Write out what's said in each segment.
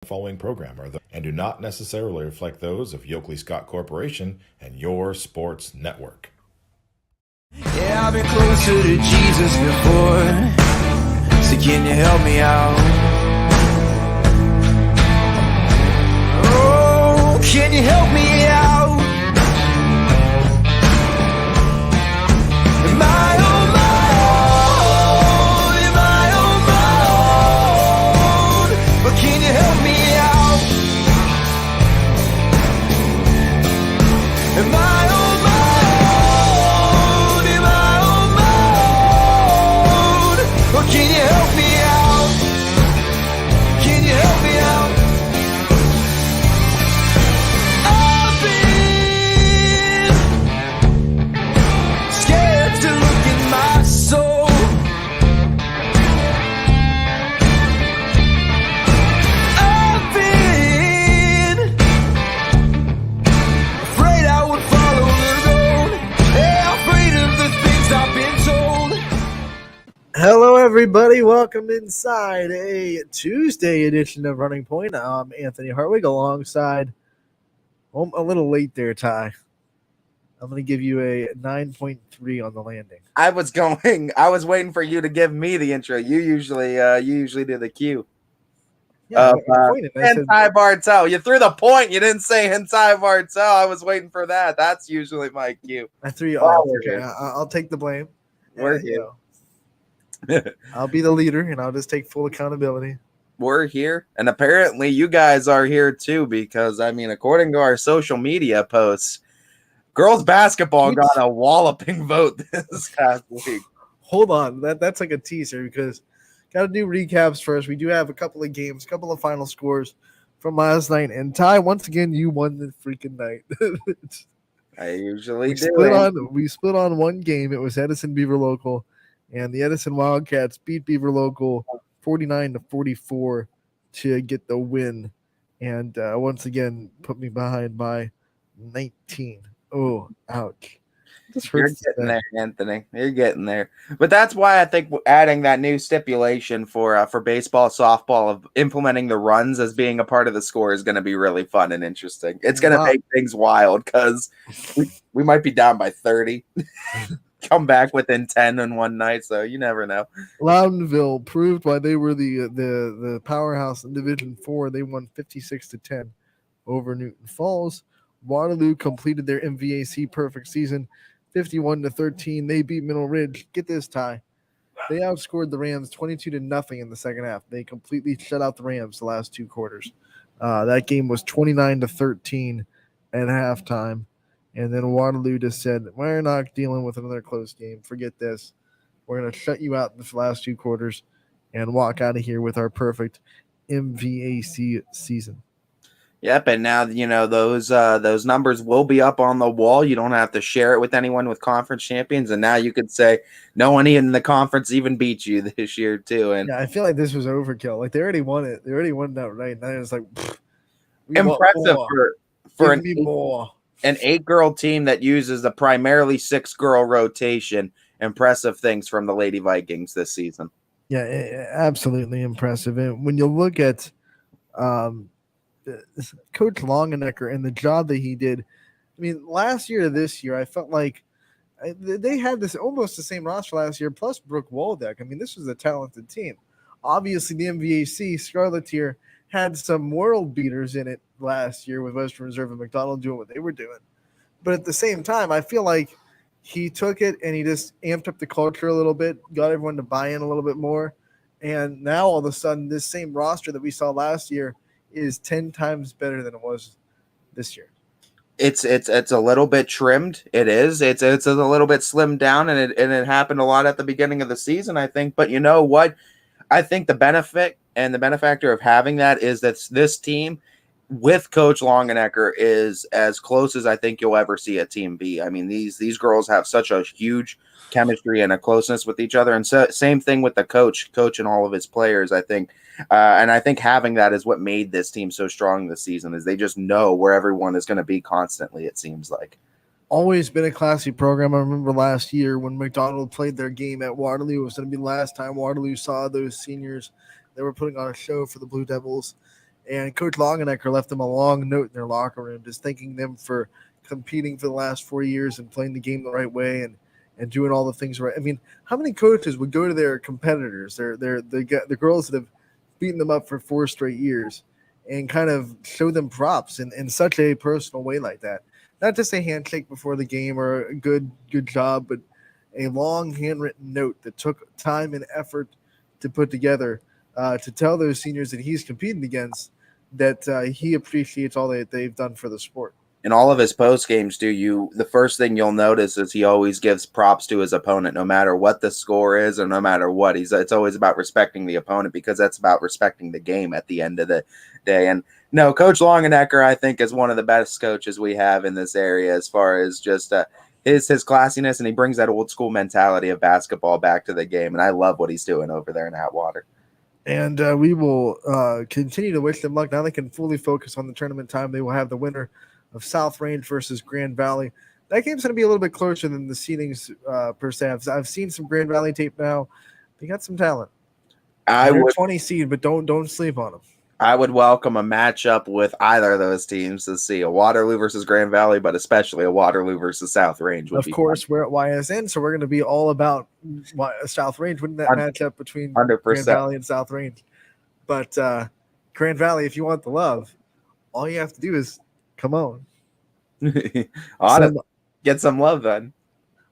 Following program and do not necessarily reflect those of Yoakley Scott Corporation and your sports network. Yeah, I've been closer to Jesus before, so can you help me out? Oh, can you help me out? Am I on my own? Am I on my own? But can you help me out? Am I on my own? Am I on my own? Or can you help me out? Can you help me out? I've been scared to look in my soul. I've been afraid I would follow the road. Yeah, afraid of the things I've been told. Hello, everybody. Welcome inside a Tuesday edition of Running Point. I'm Anthony Hartwig alongside, a little late there, Ty. I'm going to give you a 9.3 on the landing. I was waiting for you to give me the intro. You usually do the cue. Yeah, I pointed. I said, Hentai Bartel. You threw the point. You didn't say Hentai Bartel. I was waiting for that. That's usually my cue. I threw you Wow, off. we're Okay, here. I'll take the blame. We're And, here. I'll be the leader, and I'll just take full accountability. We're here. And apparently you guys are here too, because, according to our social media posts, girls basketball got a walloping vote this past week. Hold on. That's like a teaser because got to do recaps first. We do have a couple of games, couple of final scores from last night. And Ty, once again, you won the freaking night. I usually we do. We split on one game. It was Edison Beaver Local, and the Edison Wildcats beat Beaver Local 49-44 to get the win. And once again, put me behind by 19. Oh, ouch. You're getting there, Anthony. You're getting there. But that's why I think adding that new stipulation for baseball, softball of implementing the runs as being a part of the score is going to be really fun and interesting. It's going to make things wild because we might be down by 30, come back within 10 in one night, so you never know. Loudonville proved why they were the powerhouse in Division 4. They won 56-10 over Newton Falls. Waterloo completed their MVAC perfect season, 51-13. They beat Middle Ridge. Get this, Ty. They outscored the Rams 22-0 in the second half. They completely shut out the Rams the last two quarters. That game was 29-13 at halftime. And then Waterloo just said, we're not dealing with another close game. Forget this. We're going to shut you out the last two quarters and walk out of here with our perfect MVAC season. Yep, and now those numbers will be up on the wall. You don't have to share it with anyone with conference champions, and now you could say no one in the conference even beat you this year too. And yeah, I feel like this was overkill. Like they already won it. They already won that right. Now it's like impressive for an 8-girl team that uses a primarily 6-girl rotation. Impressive things from the Lady Vikings this season. Yeah, absolutely impressive. And when you look at Coach Longenecker and the job that he did, I mean, last year to this year, I felt like they had this almost the same roster last year, plus Brooke Waldeck. I mean, this was a talented team. Obviously, the MVAC Scarletier had some world beaters in it last year with Western Reserve and McDonald doing what they were doing. But at the same time, I feel like he took it and he just amped up the culture a little bit, got everyone to buy in a little bit more. And now all of a sudden, this same roster that we saw last year is 10 times better than it was this year. It's a little bit trimmed. It is. It's a little bit slimmed down, and it happened a lot at the beginning of the season, I think. But you know what? I think the benefit and the benefactor of having that is that this team with Coach Longenecker is as close as I think you'll ever see a team be. I mean, these girls have such a huge chemistry and a closeness with each other. And so, same thing with the coach and all of his players, I think. And I think having that is what made this team so strong this season, is they just know where everyone is going to be constantly, it seems like. Always been a classy program. I remember last year when McDonald played their game at Waterloo. It was going to be the last time Waterloo saw those seniors. They were putting on a show for the Blue Devils. And Coach Longenecker left them a long note in their locker room, just thanking them for competing for the last 4 years and playing the game the right way and doing all the things right. I mean, how many coaches would go to their competitors, the girls that have beaten them up for 4 straight years, and kind of show them props in such a personal way like that? Not just a handshake before the game or a good job, but a long handwritten note that took time and effort to put together to tell those seniors that he's competing against that he appreciates all that they've done for the sport. In all of his post games, the first thing you'll notice is he always gives props to his opponent, no matter what the score is or no matter what. It's always about respecting the opponent, because that's about respecting the game at the end of the day. And no, Coach Longenecker, I think, is one of the best coaches we have in this area as far as just his classiness, and he brings that old school mentality of basketball back to the game. And I love what he's doing over there in Atwater. And we will continue to wish them luck. Now they can fully focus on the tournament time. They will have the winner of South Range versus Grand Valley. That game's going to be a little bit closer than the seedings per se. I've seen some Grand Valley tape now. They got some talent. They're 20 seed, but don't sleep on them. I would welcome a matchup with either of those teams to see a Waterloo versus Grand Valley, but especially a Waterloo versus South Range. Of course, we're at YSN, so we're going to be all about South Range, winning that matchup between 100%. Grand Valley and South Range. But Grand Valley, if you want the love, all you have to do is come on. Get some love then.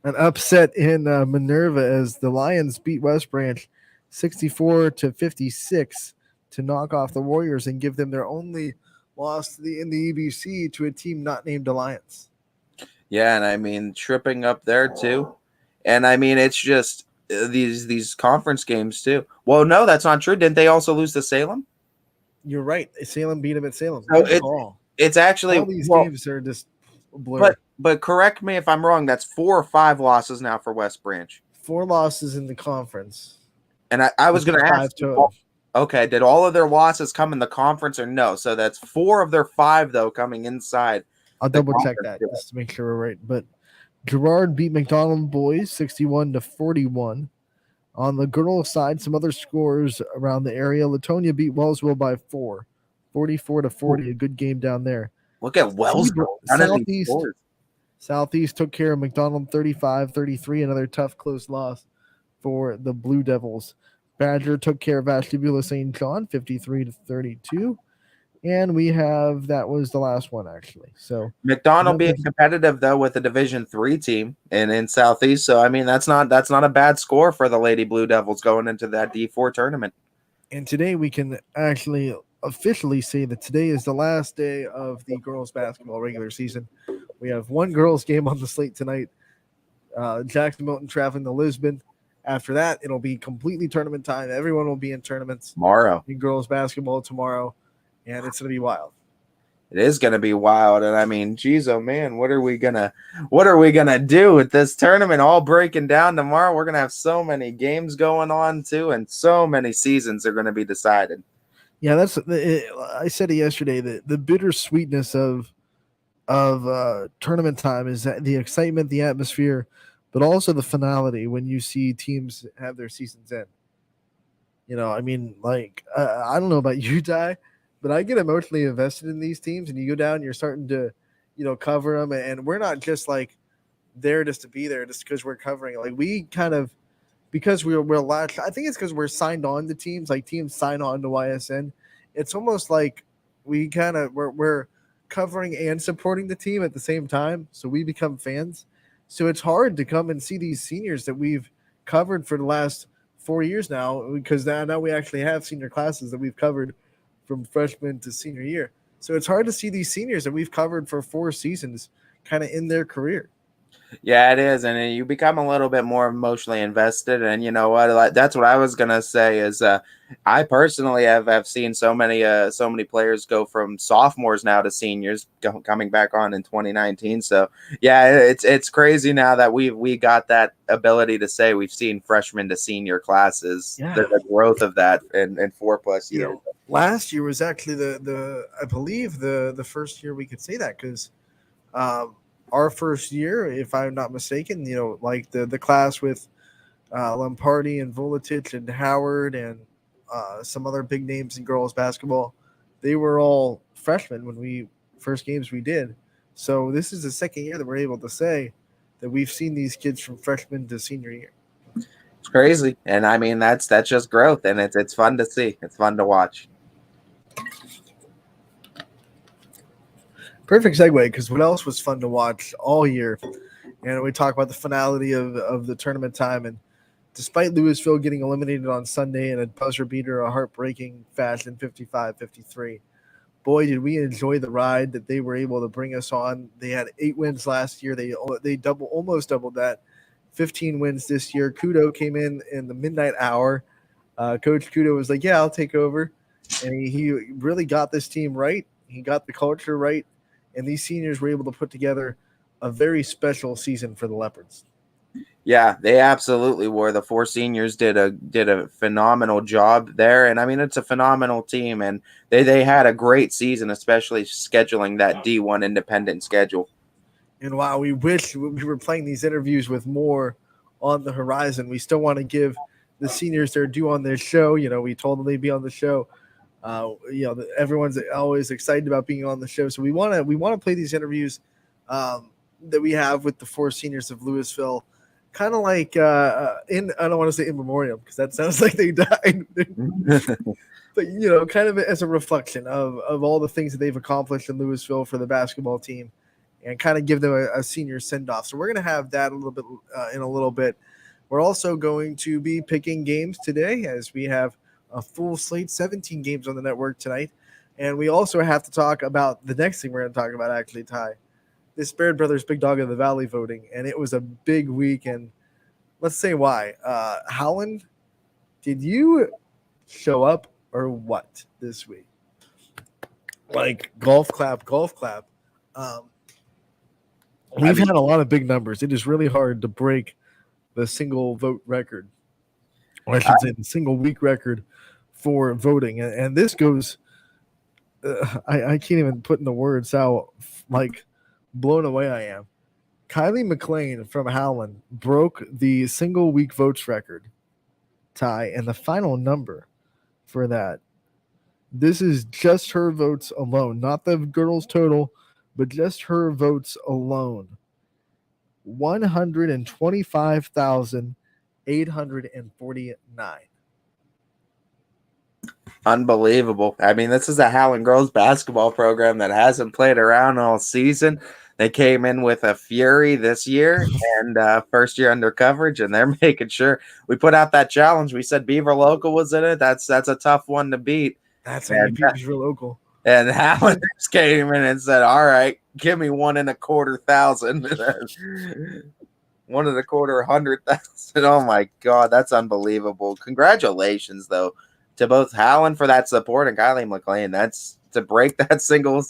An upset in Minerva as the Lions beat West Branch 64-56 to knock off the Warriors and give them their only loss in the EBC to a team not named Alliance. Yeah, and I mean, tripping up there too. And I mean, it's just these conference games too. Well, no, that's not true. Didn't they also lose to Salem? You're right. Salem beat them at Salem. So it's actually all these games are just blurred. But correct me if I'm wrong. That's 4 or 5 losses now for West Branch. 4 losses in the conference. And I was going to ask. Okay, did all of their losses come in the conference or no? So that's 4 of their 5 though coming inside. I'll double check that just to make sure we're right. But Girard beat McDonald boys 61-41. On the girls' side, some other scores around the area. Latonia beat Wellsville by 4, 44-40. A good game down there. Look at Wellsville. Southeast took care of McDonald 35-33. Another tough, close loss for the Blue Devils. Badger took care of Ashtabula St. John 53-32. And that was the last one, actually. So McDonald being competitive though with a Division III team in Southeast. So I mean that's not a bad score for the Lady Blue Devils going into that D4 tournament. And today we can actually officially say that today is the last day of the girls basketball regular season. We have one girls game on the slate tonight. Jackson Milton traveling to Lisbon. After that, it'll be completely tournament time. Everyone will be in tournaments tomorrow. In girls basketball tomorrow, and it's going to be wild. It is going to be wild, and I mean, geez, oh man, what are we gonna do with this tournament all breaking down tomorrow? We're gonna have so many games going on too, and so many seasons are going to be decided. Yeah, I said it yesterday. The bittersweetness of tournament time is that the excitement, the atmosphere, but also the finality when you see teams have their seasons end. You know, I mean, like, I don't know about you, Ty, but I get emotionally invested in these teams, and you go down and you're starting to, cover them. And we're not just like there just to be there just because we're covering it. Like, we kind of, because we're latched, I think it's because we're signed on to teams, like teams sign on to YSN. It's almost like we're covering and supporting the team at the same time. So we become fans. So it's hard to come and see these seniors that we've covered for the last 4 years now, because now we actually have senior classes that we've covered from freshman to senior year. So it's hard to see these seniors that we've covered for 4 seasons kind of in their career. Yeah, it is. And you become a little bit more emotionally invested. And you know what? That's what I was going to say is I personally have seen so many players go from sophomores now to seniors coming back on in 2019. So, yeah, it's crazy now that we got that ability to say we've seen freshman to senior classes. Yeah. The growth of that in 4+ years. Last year was actually I believe the first year we could say that because our first year, if I'm not mistaken, like the class with Lampardi and Volatich and Howard and some other big names in girls basketball, they were all freshmen when we first games we did. So this is the second year that we're able to say that we've seen these kids from freshman to senior year. It's crazy, and I mean that's just growth, and it's fun to see. It's fun to watch. Perfect segue, because what else was fun to watch all year? And we talk about the finality of the tournament time. And despite Lewisville getting eliminated on Sunday in a buzzer beater, a heartbreaking fashion, 55-53, boy, did we enjoy the ride that they were able to bring us on. They had 8 wins last year. They almost doubled that. 15 wins this year. Kudo came in the midnight hour. Coach Kudo was like, yeah, I'll take over. And he really got this team right. He got the culture right. And these seniors were able to put together a very special season for the Leopards. Yeah, they absolutely were. The 4 seniors did a phenomenal job there, and I mean it's a phenomenal team, and they had a great season, especially scheduling that D1 independent schedule. And while we wish we were playing these interviews with more on the horizon, we still want to give the seniors their due on this show. We told them they'd be on the show. Everyone's always excited about being on the show, so we want to play these interviews that we have with the 4 seniors of Lewisville, kind of like I don't want to say in memoriam because that sounds like they died, but kind of as a reflection of all the things that they've accomplished in Lewisville for the basketball team, and kind of give them a senior send off. So we're gonna have that a little bit in a little bit. We're also going to be picking games today, as we have a full slate, 17 games on the network tonight. And we also have to talk about the next thing we're going to talk about, actually, Ty. This Baird Brothers Big Dog of the Valley voting. And it was a big week. And let's say why. Howland, did you show up or what this week? Like, golf clap. We've had a lot of big numbers. It is really hard to break the single vote record. Or I should say the single week record for voting. And this goes, I can't even put into words how blown away I am. Kylie Mclean from Howland broke the single week votes record, Ty, and the final number for that. This is just her votes alone, not the girls' total, but just her votes alone. 125,849. Unbelievable. I mean, this is a Howland girls basketball program that hasn't played around all season. They came in with a fury this year and first year under coverage, and they're making sure we put out that challenge. We said Beaver Local was in it. That's a tough one to beat. That's how you beat Beaver Local. And Howland just came in and said, all right, give me 1,250,000. 1,250,000. Oh my God, that's unbelievable. Congratulations, though, to both Howland for that support and Kylie Mclean. That's to break that single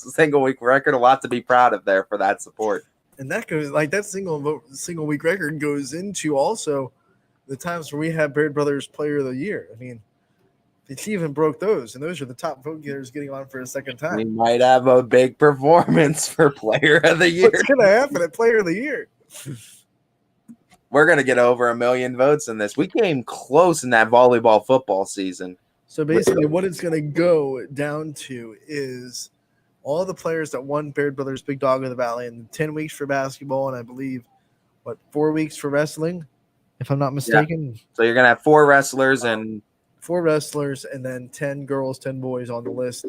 week record. A lot to be proud of there for that support. And that goes that single week record goes into also the times where we had Baird Brothers Player of the Year. I mean, she even broke those, and those are the top vote getters getting on for a second time. We might have a big performance for Player of the Year. What's going to happen at Player of the Year? We're going to get over 1 million votes in this. We came close in that volleyball football season. So basically what it's going to go down to is all the players that won Baird Brothers Big Dog of the Valley, and 10 weeks for basketball, and I believe, 4 weeks for wrestling, if I'm not mistaken. Yeah. So you're going to have 4 wrestlers and 4 wrestlers, and then 10 girls, 10 boys on the list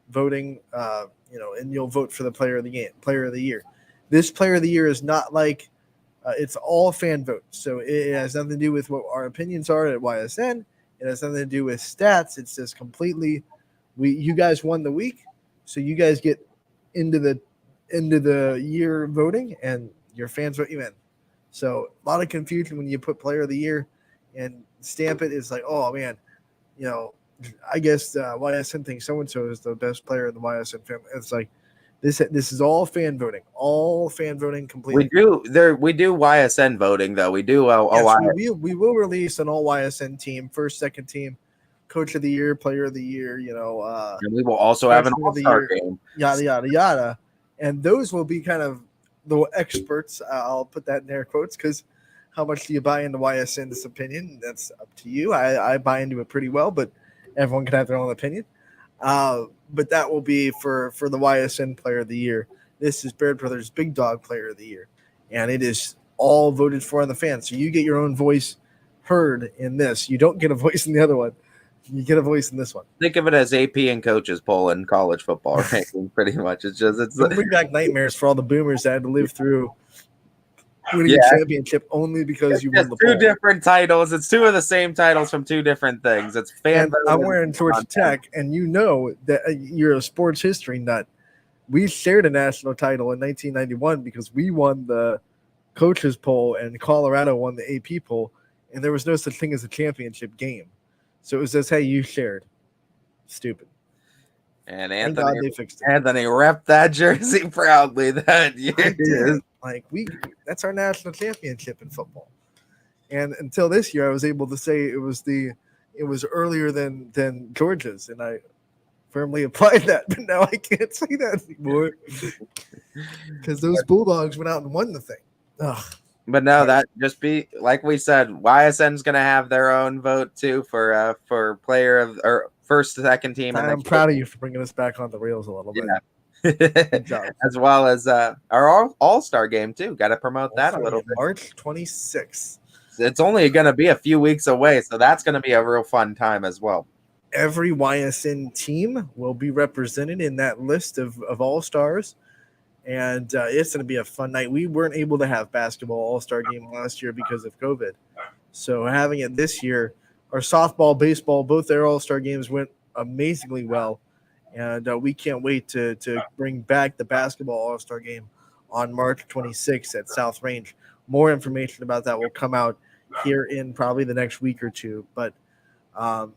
voting, and you'll vote for the player of the year. This player of the year is not it's all fan votes. So it has nothing to do with what our opinions are at YSN. It has nothing to do with stats. It's just completely, you guys won the week. So you guys get into the year voting, and your fans vote you in. So a lot of confusion when you put player of the year and stamp it. It's like, oh man, I guess YSN thinks so-and-so is the best player in the YSN family. It's like, this is all fan voting completely. We do YSN voting, though. We do we will release an all YSN team, first, second team, coach of the year, player of the year, and we will also have an all-star game. Yada, yada, yada. And those will be kind of the experts. I'll put that in air quotes, because how much do you buy into YSN's opinion? That's up to you. I buy into it pretty well, but everyone can have their own opinion. But that will be for the YSN Player of the Year. This is Baird Brothers Big Dog Player of the Year, and it is all voted for on the fans. So you get your own voice heard in this. You don't get a voice in the other one. You get a voice in this one. Think of it as AP and coaches poll in college football ranking, pretty much. It's Don't bring back nightmares for all the boomers that had to live through winning a championship only because you won the two poll. different titles. It's two of the same titles from two different things. It's fan. I'm wearing Georgia Tech, and you know that you're a sports history nut. We shared a national title in 1991 because we won the coaches poll and Colorado won the AP poll, and there was no such thing as a championship game. So it was just, hey, you shared. Stupid. And Thank God they fixed it. Anthony repped that jersey proudly that year. Like that's our national championship in football. And until this year, I was able to say it was earlier than Georgia's, and I firmly applied that. But now I can't say that anymore because those Bulldogs went out and won the thing. Ugh. But no, that just be like we said. YSN's going to have their own vote too for player of or first, second team. I'm proud of you for bringing us back on the rails a little bit. Yeah. As well as our all-star game too. Got to promote that a little bit. March 26th. It's only going to be a few weeks away, so that's going to be a real fun time as well. Every YSN team will be represented in that list of all-stars. And it's going to be a fun night. We weren't able to have basketball all-star game last year because of COVID. So having it this year, our softball, baseball, both their all-star games went amazingly well. And we can't wait to bring back the basketball all-star game on March 26th at South Range. More information about that will come out here in probably the next week or two. But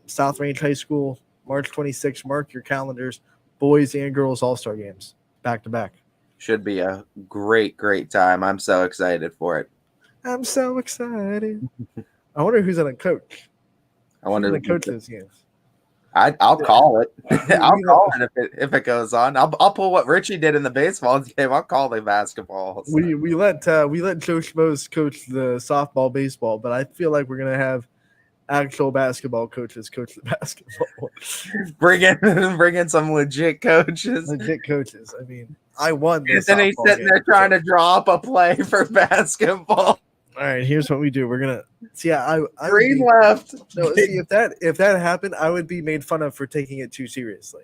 South Range High School, March 26th, mark your calendars, boys and girls all-star games, back-to-back. Should be a great, great time. I'm so excited for it. I'm so excited. I wonder who's going to coach. I wonder who's going to coach those games. I'll call it. I'll call it if it goes on. I'll pull what Richie did in the baseball game. I'll call the basketball. So. We let Joe Schmoes coach the softball, baseball, but I feel like we're going to have actual basketball coaches coach the basketball. bring in some legit coaches. I mean, I won. And then he's sitting there trying to draw up a play for basketball. All right, here's what we do. We're gonna see. I green left. No, see if that happened, I would be made fun of for taking it too seriously.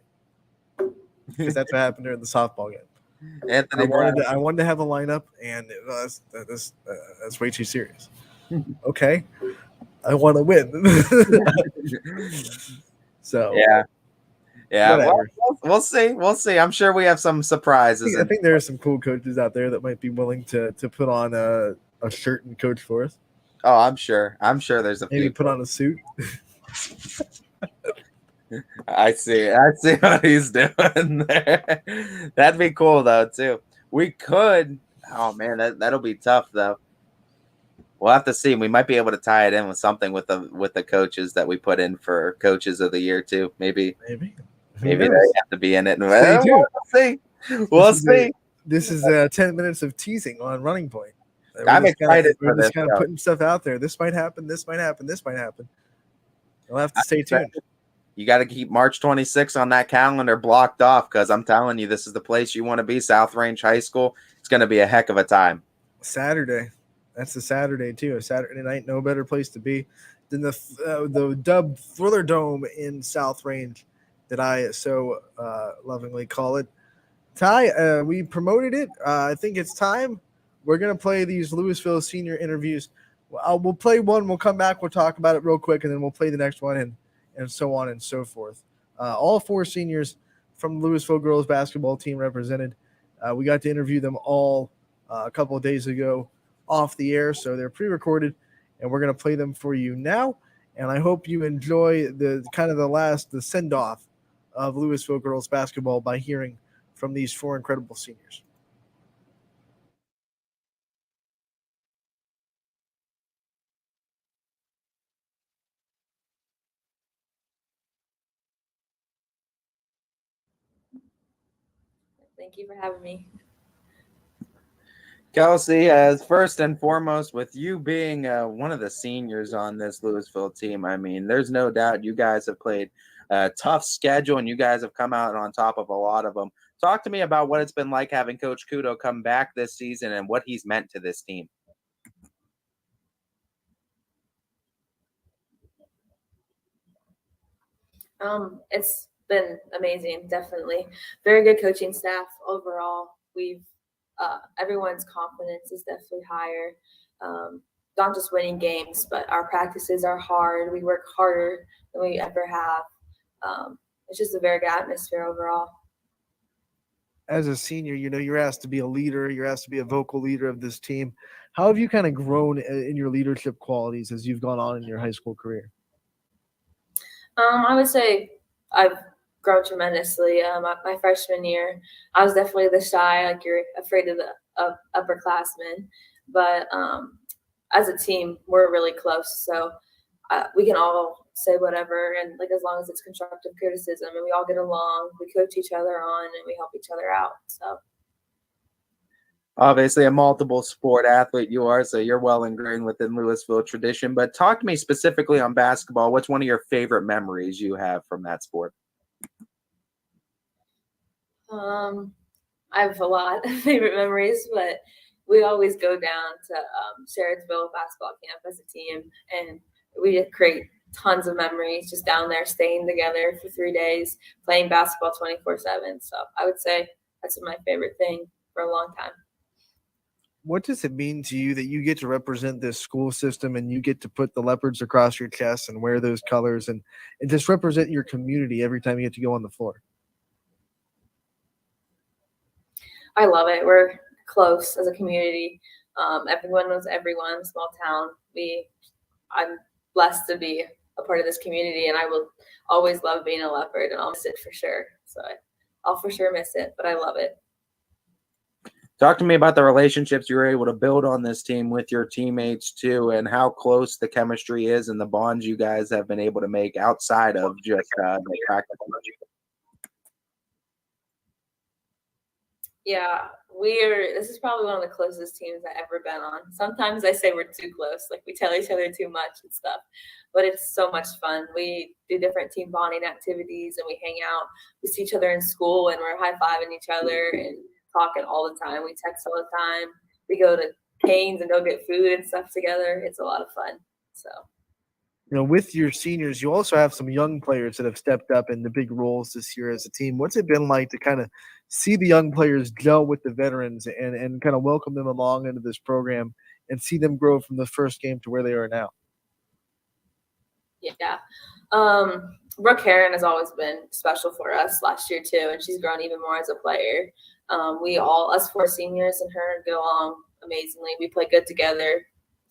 Because that's what happened during the softball game. Anthony, I wanted to have a lineup, and that's way too serious. Okay. I want to win. So yeah. Well, we'll see. We'll see. I'm sure we have some surprises. I think there are some cool coaches out there that might be willing to put on a shirt and coach for us. Oh, I'm sure. There's a maybe few. Put on a suit. I see what he's doing there. That'd be cool though too. We could. Oh man, that'll be tough though. We'll have to see. We might be able to tie it in with something with the coaches that we put in for coaches of the year too. Maybe they have to be in it. We'll see. This is 10 minutes of teasing on Running Point. I'm excited for we're this. Just kind of putting stuff out there. This might happen. This might happen. This might happen. You'll have to stay tuned. You got to keep March 26th on that calendar blocked off because I'm telling you, this is the place you want to be. South Range High School. It's going to be a heck of a time. Saturday. That's a Saturday too. A Saturday night. No better place to be than the dubbed Thriller Dome in South Range that I so lovingly call it. Ty, we promoted it. I think it's time. We're going to play these Lewisville senior interviews. We'll play one. We'll come back. We'll talk about it real quick, and then we'll play the next one and so on and so forth. All four seniors from the Lewisville girls basketball team represented. We got to interview them all a couple of days ago off the air, so they're pre-recorded, and we're going to play them for you now. And I hope you enjoy the send-off of Lewisville girls basketball by hearing from these four incredible seniors. Thank you for having me. Kelsey, as first and foremost, with you being one of the seniors on this Lewisville team, I mean, there's no doubt you guys have played a tough schedule, and you guys have come out on top of a lot of them. Talk to me about what it's been like having Coach Kudo come back this season and what he's meant to this team. It's been amazing, definitely. Very good coaching staff overall. We've everyone's confidence is definitely higher. Not just winning games, but our practices are hard. We work harder than we ever have. It's just a very good atmosphere overall. As a senior, you're asked to be a leader. You're asked to be a vocal leader of this team. How have you kind of grown in your leadership qualities as you've gone on in your high school career? I would say I've grown tremendously. My freshman year, I was definitely the shy, like you're afraid of the upperclassmen. But as a team, we're really close. So we can all say whatever, and like as long as it's constructive criticism and we all get along, we coach each other on and we help each other out. So obviously a multiple sport athlete you are, so you're well ingrained within Lewisville tradition. But talk to me specifically on basketball. What's one of your favorite memories you have from that sport? I have a lot of favorite memories, but we always go down to Sherridsville basketball camp as a team, and we just create tons of memories just down there, staying together for 3 days, playing basketball 24/7. So I would say that's my favorite thing for a long time. What does it mean to you that you get to represent this school system and you get to put the leopards across your chest and wear those colors and just represent your community every time you get to go on the floor? I love it. We're close as a community. Everyone knows everyone, small town. I'm blessed to be a part of this community, and I will always love being a leopard, and I'll miss it for sure. So I'll for sure miss it, but I love it. Talk to me about the relationships you were able to build on this team with your teammates too, and how close the chemistry is and the bonds you guys have been able to make outside of just the practice. Yeah, this is probably one of the closest teams I've ever been on. Sometimes I say we're too close, like we tell each other too much and stuff, but it's so much fun. We do different team bonding activities and we hang out. We see each other in school and we're high-fiving each other and talking all the time. We text all the time. We go to Cane's and go get food and stuff together. It's a lot of fun. So, with your seniors, you also have some young players that have stepped up into big roles this year as a team. What's it been like to kind of see the young players gel with the veterans and kind of welcome them along into this program and see them grow from the first game to where they are now? Yeah. Brooke Heron has always been special for us last year too, and she's grown even more as a player. Us four seniors and her get along amazingly. We play good together.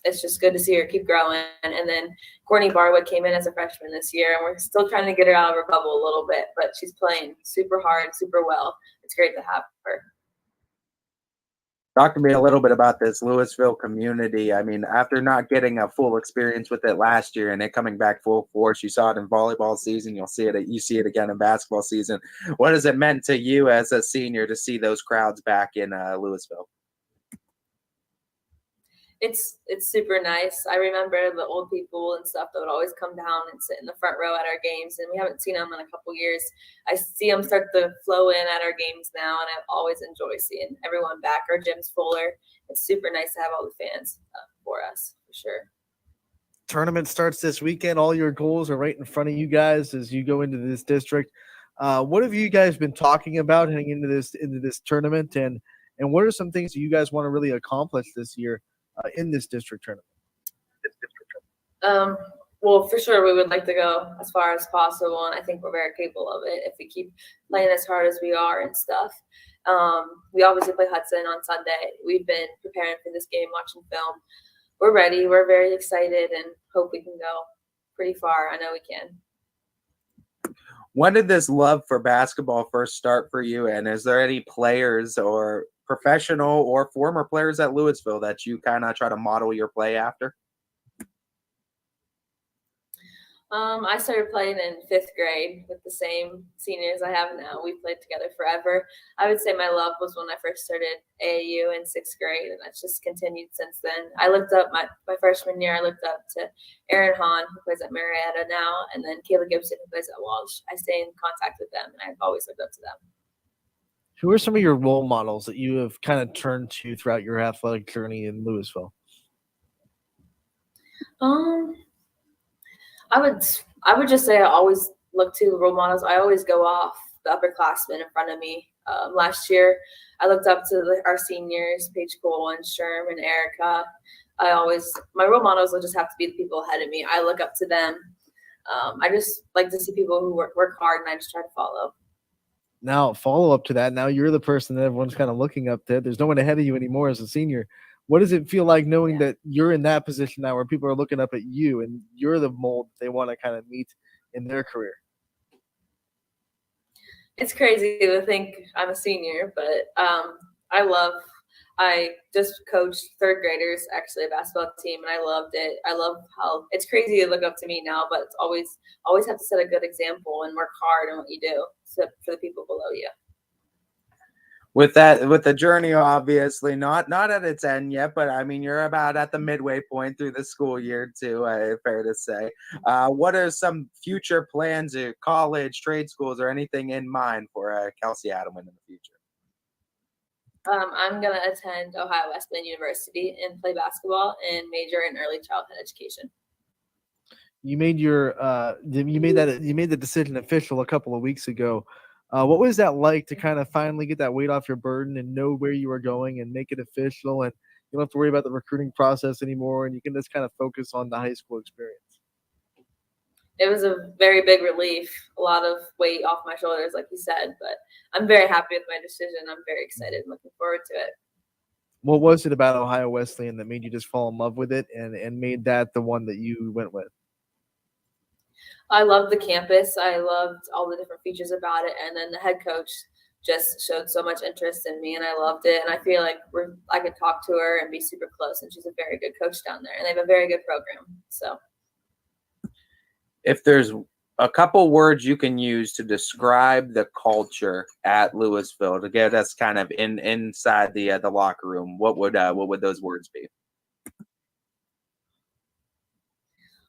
It's just good to see her keep growing. And then Courtney Barwood came in as a freshman this year, and we're still trying to get her out of her bubble a little bit, but she's playing super hard, super well. It's great to have her. Talk to me a little bit about this Lewisville community. I mean, after not getting a full experience with it last year and it coming back full force, you saw it in volleyball season. You see it again in basketball season. What has it meant to you as a senior to see those crowds back in Lewisville? It's super nice. I remember the old people and stuff that would always come down and sit in the front row at our games, and we haven't seen them in a couple years. I see them start to flow in at our games now, and I always enjoy seeing everyone back. Our gym's fuller. It's super nice to have all the fans for us, for sure. Tournament starts this weekend. All your goals are right in front of you guys as you go into this district. What have you guys been talking about heading into this tournament, and what are some things that you guys want to really accomplish this year in this district tournament? Well, for sure, we would like to go as far as possible, and I think we're very capable of it if we keep playing as hard as we are and stuff. We obviously play Hudson on Sunday. We've been preparing for this game, watching film. We're ready. We're very excited and hope we can go pretty far. I know we can. When did this love for basketball first start for you? And is there any players or professional or former players at Lewisville that you kind of try to model your play after? I started playing in 5th grade with the same seniors I have now. We've played together forever. I would say my love was when I first started AAU in 6th grade, and that's just continued since then. I looked up my freshman year, I looked up to Aaron Hahn, who plays at Marietta now, and then Kayla Gibson, who plays at Walsh. I stay in contact with them, and I've always looked up to them. Who are some of your role models that you have kind of turned to throughout your athletic journey in Lewisville? I would just say I always look to role models. I always go off the upperclassmen in front of me. Last year, I looked up to our seniors, Paige Cole and Sherm and Erica. My role models will just have to be the people ahead of me. I look up to them. I just like to see people who work hard, and I just try to follow. Now, follow up to that. Now you're the person that everyone's kind of looking up to. There's no one ahead of you anymore as a senior. What does it feel like knowing that you're in that position now where people are looking up at you and you're the mold they want to kind of meet in their career? It's crazy to think I'm a senior, but I just coached 3rd graders, actually, a basketball team, and I loved it. I love how it's crazy to look up to me now, but it's always have to set a good example and work hard on what you do for the people below you. With the journey, obviously not at its end yet, but I mean, you're about at the midway point through the school year too, fair to say. What are some future plans at college, trade schools, or anything in mind for Kelsey Edelman in the future? I'm going to attend Ohio Wesleyan University and play basketball and major in early childhood education. You made the decision official a couple of weeks ago. What was that like to kind of finally get that weight off your burden and know where you were going and make it official, and you don't have to worry about the recruiting process anymore, and you can just kind of focus on the high school experience? It was a very big relief, a lot of weight off my shoulders, like you said, but I'm very happy with my decision. I'm very excited and looking forward to it. What was it about Ohio Wesleyan that made you just fall in love with it and made that the one that you went with? I loved the campus. I loved all the different features about it. And then the head coach just showed so much interest in me, and I loved it. And I feel like I could talk to her and be super close, and she's a very good coach down there, and they have a very good program. So if there's a couple words you can use to describe the culture at Lewisville to get us kind of inside the locker room, what would those words be?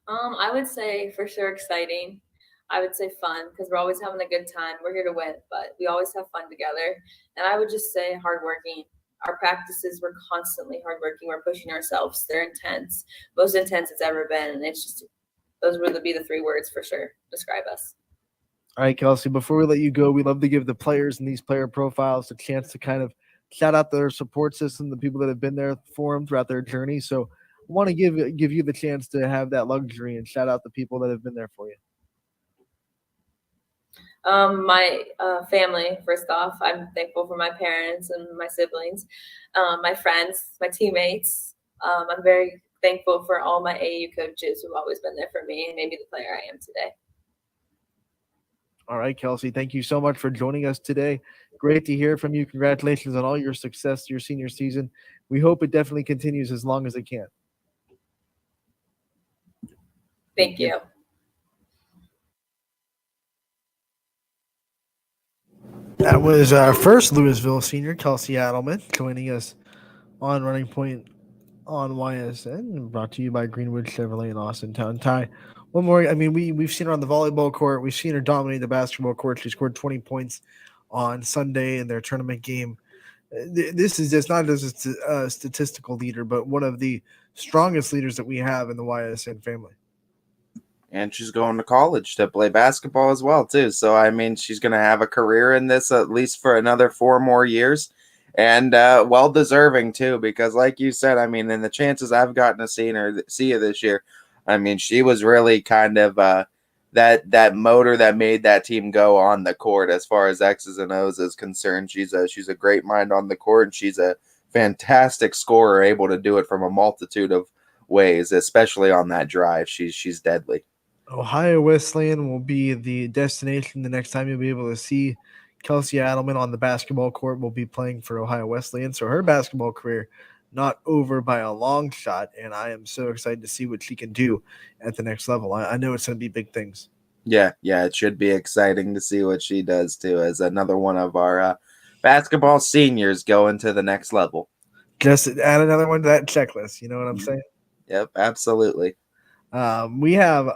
I would say for sure exciting. I would say fun, because we're always having a good time. We're here to win, but we always have fun together. And I would just say hardworking. Our practices, we're constantly hardworking. We're pushing ourselves. They're intense, most intense it's ever been. And it's just, those would be the 3 words for sure describe us. All right, Kelsey, before we let you go, we love to give the players and these player profiles a chance to kind of shout out their support system, the people that have been there for them throughout their journey. So I want to give you the chance to have that luxury and shout out the people that have been there for you. My family, first off, I'm thankful for my parents and my siblings, my friends, my teammates. I'm very thankful for all my AAU coaches who've always been there for me and made me the player I am today. All right, Kelsey, thank you so much for joining us today. Great to hear from you. Congratulations on all your success your senior season. We hope it definitely continues as long as it can. Thank you. That was our first Lewisville senior, Kelsey Edelman, joining us on Running Point on YSN, brought to you by Greenwood Chevrolet in Austintown. Ty, one more. I mean, we've seen her on the volleyball court. We've seen her dominate the basketball court. She scored 20 points on Sunday in their tournament game. This is just not just a statistical leader, but one of the strongest leaders that we have in the YSN family. And she's going to college to play basketball as well, too. So, I mean, she's going to have a career in this at least for another 4 more years. And well-deserving, too, because like you said, I mean, in the chances I've gotten to see her this year, I mean, she was really kind of that motor that made that team go on the court as far as X's and O's is concerned. She's a great mind on the court, and she's a fantastic scorer, able to do it from a multitude of ways, especially on that drive. She's deadly. Ohio Wesleyan will be the destination the next time you'll be able to see Kelsey Edelman on the basketball court. Will be playing for Ohio Wesleyan. So her basketball career not over by a long shot, and I am so excited to see what she can do at the next level. I know it's going to be big things. Yeah, it should be exciting to see what she does too, as another one of our basketball seniors going to the next level. Just add another one to that checklist. You know what I'm saying? Yep, absolutely. We have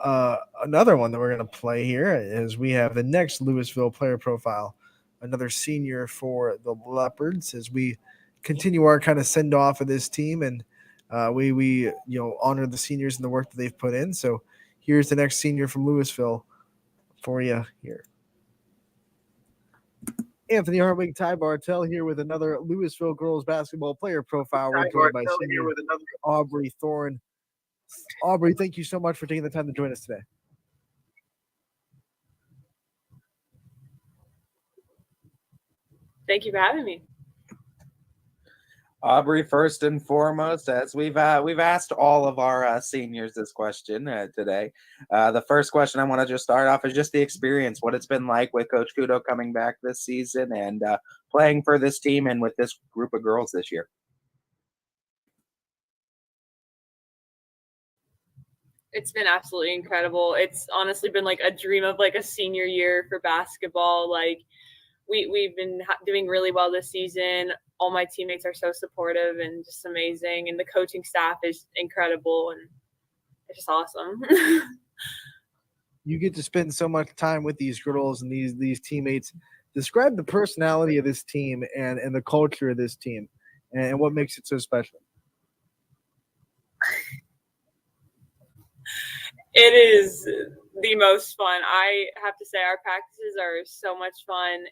another one that we're going to play here is we have the next Lewisville player profile, another senior for the Leopards, as we continue our kind of send off of this team, and we honor the seniors and the work that they've put in. So here's the next senior from Lewisville for you here. Anthony Hartwig, Ty Bartell here with another Lewisville girls basketball player profile. We're joined by senior Aubry Thorne. Aubry, thank you so much for taking the time to join us today. Thank you for having me. Aubry, first and foremost, as we've asked all of our seniors this question today. The first question I want to just start off is just the experience, what it's been like with Coach Kudo coming back this season and playing for this team and with this group of girls this year. It's been absolutely incredible. It's honestly been like a dream of like a senior year for basketball. Like we've been doing really well this season. All my teammates are so supportive and just amazing. And the coaching staff is incredible and it's just awesome. You get to spend so much time with these girls and these teammates. Describe the personality of this team and the culture of this team and what makes it so special. It is the most fun. I have to say our practices are so much fun.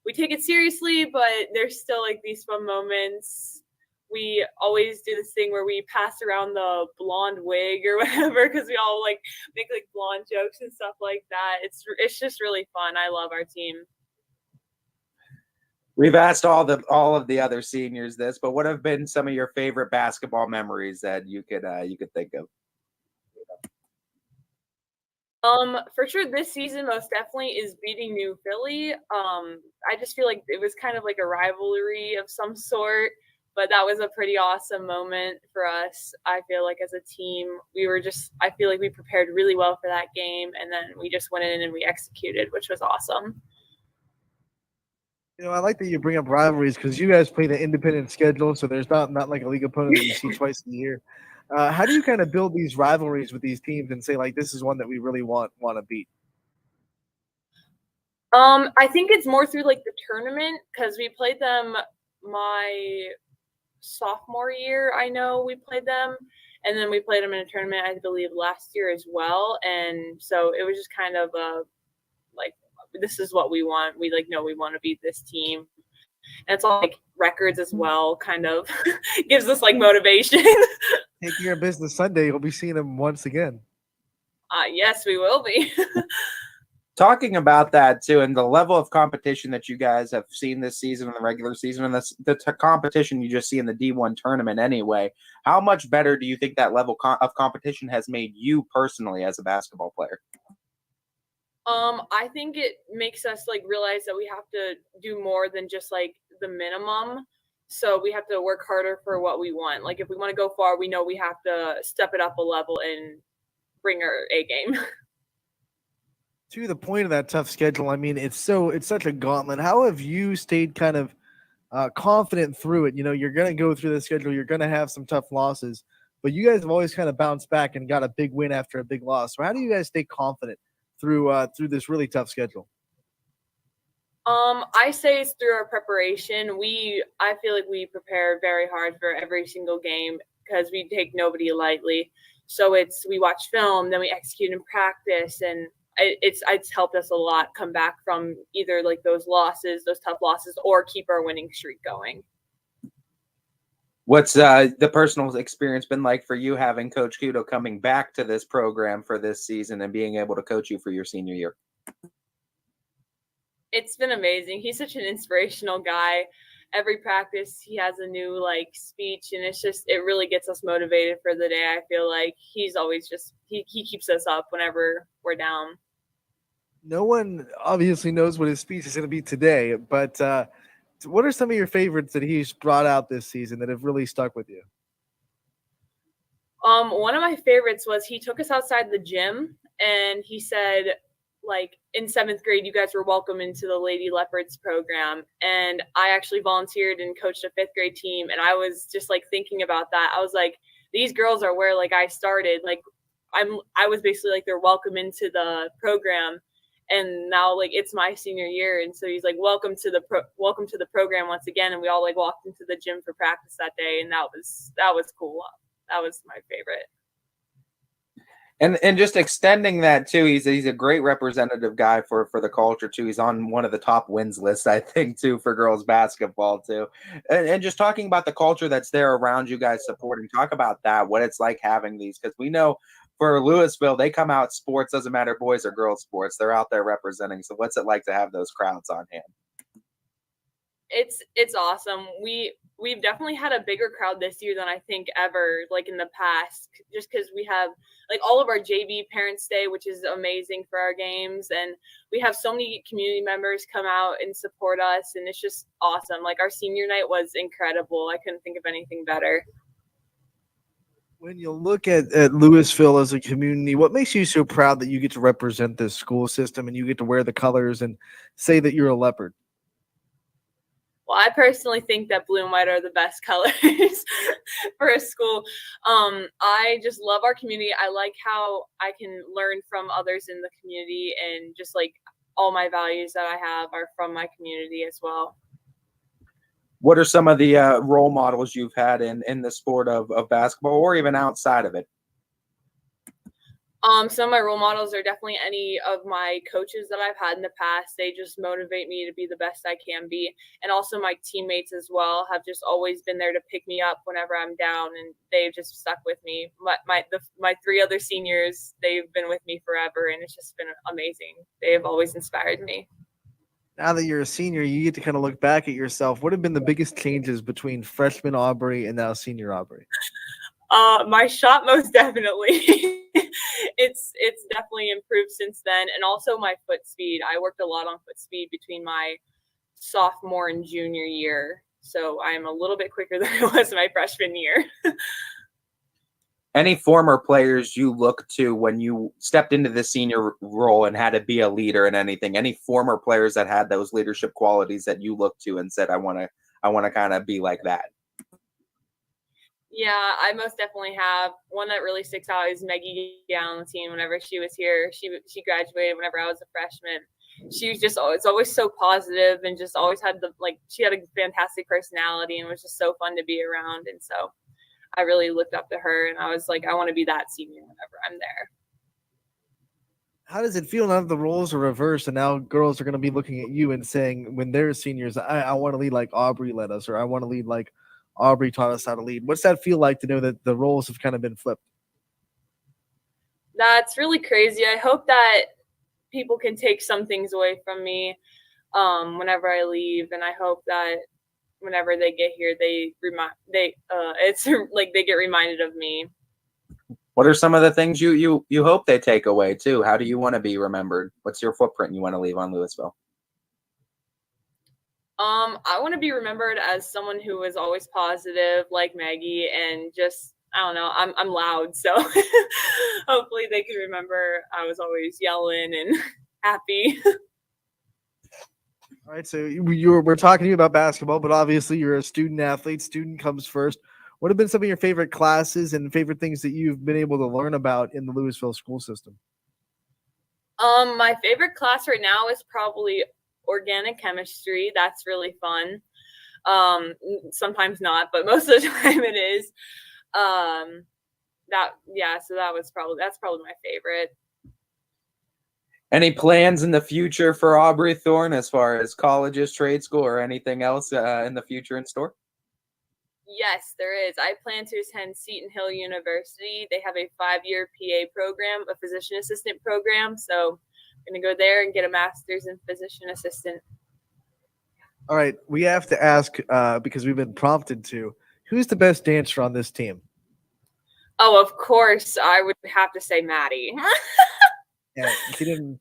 We take it seriously, but there's still like these fun moments. We always do this thing where we pass around the blonde wig or whatever because we all like make like blonde jokes and stuff like that. It's just really fun. I love our team. We've asked all of the other seniors this, but what have been some of your favorite basketball memories that you could think of? For sure this season most definitely is beating New Philly. I just feel like it was kind of like a rivalry of some sort, but that was a pretty awesome moment for us. I feel like as a team, I feel like we prepared really well for that game, and then we just went in and we executed, which was awesome. You know, I like that you bring up rivalries because you guys play the independent schedule, so there's not like a league opponent that you see twice a year. How do you kind of build these rivalries with these teams and say, like, this is one that we really want to beat? I think it's more through like the tournament because we played them my sophomore year. I know we played them, and then we played them in a tournament, I believe, last year as well. And so it was just kind of like, this is what we want. We know we want to beat this team. And it's all like records as well, kind of gives us like motivation. Take care of business Sunday. You'll be seeing them once again. Yes, we will be. Talking about that too, and the level of competition that you guys have seen this season in the regular season, and the competition you just see in the D1 tournament anyway, how much better do you think that level of competition has made you personally as a basketball player? I think it makes us like realize that we have to do more than just like the minimum. So we have to work harder for what we want. Like if we want to go far, we know we have to step it up a level and bring our A game. To the point of that tough schedule, I mean, it's such a gauntlet. How have you stayed kind of confident through it? You know, you're going to go through the schedule. You're going to have some tough losses, but you guys have always kind of bounced back and got a big win after a big loss. So how do you guys stay confident through this really tough schedule? I say it's through our preparation. I feel like we prepare very hard for every single game because we take nobody lightly. So we watch film, then we execute in practice, and it's helped us a lot come back from either like those tough losses, or keep our winning streak going. What's the personal experience been like for you having Coach Kudo coming back to this program for this season and being able to coach you for your senior year? It's been amazing. He's such an inspirational guy. Every practice he has a new like speech, and it really gets us motivated for the day. I feel like he's always he keeps us up whenever we're down. No one obviously knows what his speech is going to be today, but What are some of your favorites that he's brought out this season that have really stuck with you? One of my favorites was he took us outside the gym and he said, like, in 7th grade, you guys were welcome into the Lady Leopards program. And I actually volunteered and coached a 5th grade team. And I was just like thinking about that. I was like, these girls are where like I started. Like I was basically like, they're welcome into the program. And now like it's my senior year. And so he's like, welcome to the program once again. And we all like walked into the gym for practice that day. And that was cool. That was my favorite. And just extending that too, he's a great representative guy for the culture too. He's on one of the top wins lists, I think, too, for girls basketball too. And just talking about the culture that's there around you guys supporting, talk about that, what it's like having these, because we know for Lewisville, they come out sports, doesn't matter boys or girls sports, they're out there representing. So what's it like to have those crowds on hand? It's awesome. We've definitely had a bigger crowd this year than I think ever, like in the past, just because we have like all of our JV parents stay, which is amazing for our games. And we have so many community members come out and support us. And it's just awesome. Like our senior night was incredible. I couldn't think of anything better. When you look at Lewisville as a community, what makes you so proud that you get to represent this school system and you get to wear the colors and say that you're a Leopard? Well, I personally think that blue and white are the best colors for a school. I just love our community. I like how I can learn from others in the community, and just like all my values that I have are from my community as well. What are some of the role models you've had in the sport of basketball, or even outside of it? Some of my role models are definitely any of my coaches that I've had in the past. They just motivate me to be the best I can be. And also my teammates as well have just always been there to pick me up whenever I'm down, and they've just stuck with me. My 3 other seniors, they've been with me forever, and it's just been amazing. They've always inspired me. Now that you're a senior, you get to kind of look back at yourself. What have been the biggest changes between freshman Aubry and now senior Aubry? My shot, most definitely. It's definitely improved since then. And also my foot speed. I worked a lot on foot speed between my sophomore and junior year. So I'm a little bit quicker than I was my freshman year. Any former players you look to when you stepped into the senior role and had to be a leader in anything? Any former players that had those leadership qualities that you looked to and said, I want to kind of be like that? Yeah, I most definitely have. One that really sticks out is Maggie on the team. Whenever she was here, she graduated whenever I was a freshman. She was just always so positive, and just always had she had a fantastic personality, and it was just so fun to be around. And so I really looked up to her, and I was like, I want to be that senior whenever I'm there. How does it feel now that the roles are reversed and now girls are going to be looking at you and saying, when they're seniors, I want to lead like Aubry led us, or I want to lead like Aubry taught us how to lead? What's that feel like to know that the roles have kind of been flipped? That's really crazy. I hope that people can take some things away from me whenever I leave, and I hope that whenever they get here, they get reminded of me. What are some of the things you hope they take away too? How do you want to be remembered? What's your footprint you want to leave on Lewisville? I want to be remembered as someone who was always positive, like Maggie, and just, I don't know, I'm loud, so hopefully they can remember I was always yelling and happy. All right, so we're talking to you about basketball, but obviously you're a student athlete. Student comes first. What have been some of your favorite classes and favorite things that you've been able to learn about in the Lewisville school system? My favorite class right now is probably organic chemistry. That's really fun. Sometimes not, but most of the time it is. So that's probably my favorite. Any plans in the future for Aubry, Thorne, as far as colleges, trade school, or anything else in the future in store? Yes, there is. I plan to attend Seton Hill University. They have a 5-year PA program, a physician assistant program. So I'm going to go there and get a master's in physician assistant. All right, we have to ask, because we've been prompted to, who's the best dancer on this team? Oh, of course, I would have to say Matty. Yeah, she didn't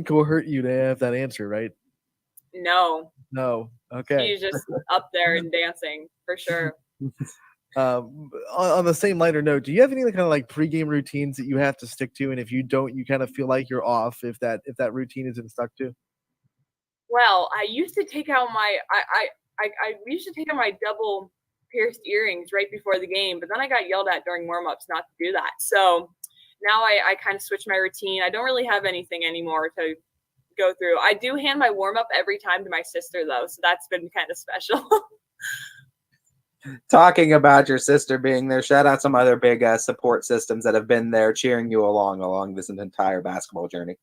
coerce you to have that answer, right? No, Okay. she's just up there and dancing for sure. On the same lighter note, do you have any kind of like pregame routines that you have to stick to? And if you don't, you kind of feel like you're off if that routine isn't stuck to? Well, I used to take out my I used to take out my double pierced earrings right before the game, but then I got yelled at during warm-ups not to do that. So now I kind of switched my routine. I don't really have anything anymore to go through. I do hand my warm-up every time to my sister though, so that's been kind of special. Talking about your sister being there, shout out some other big support systems that have been there cheering you along this entire basketball journey.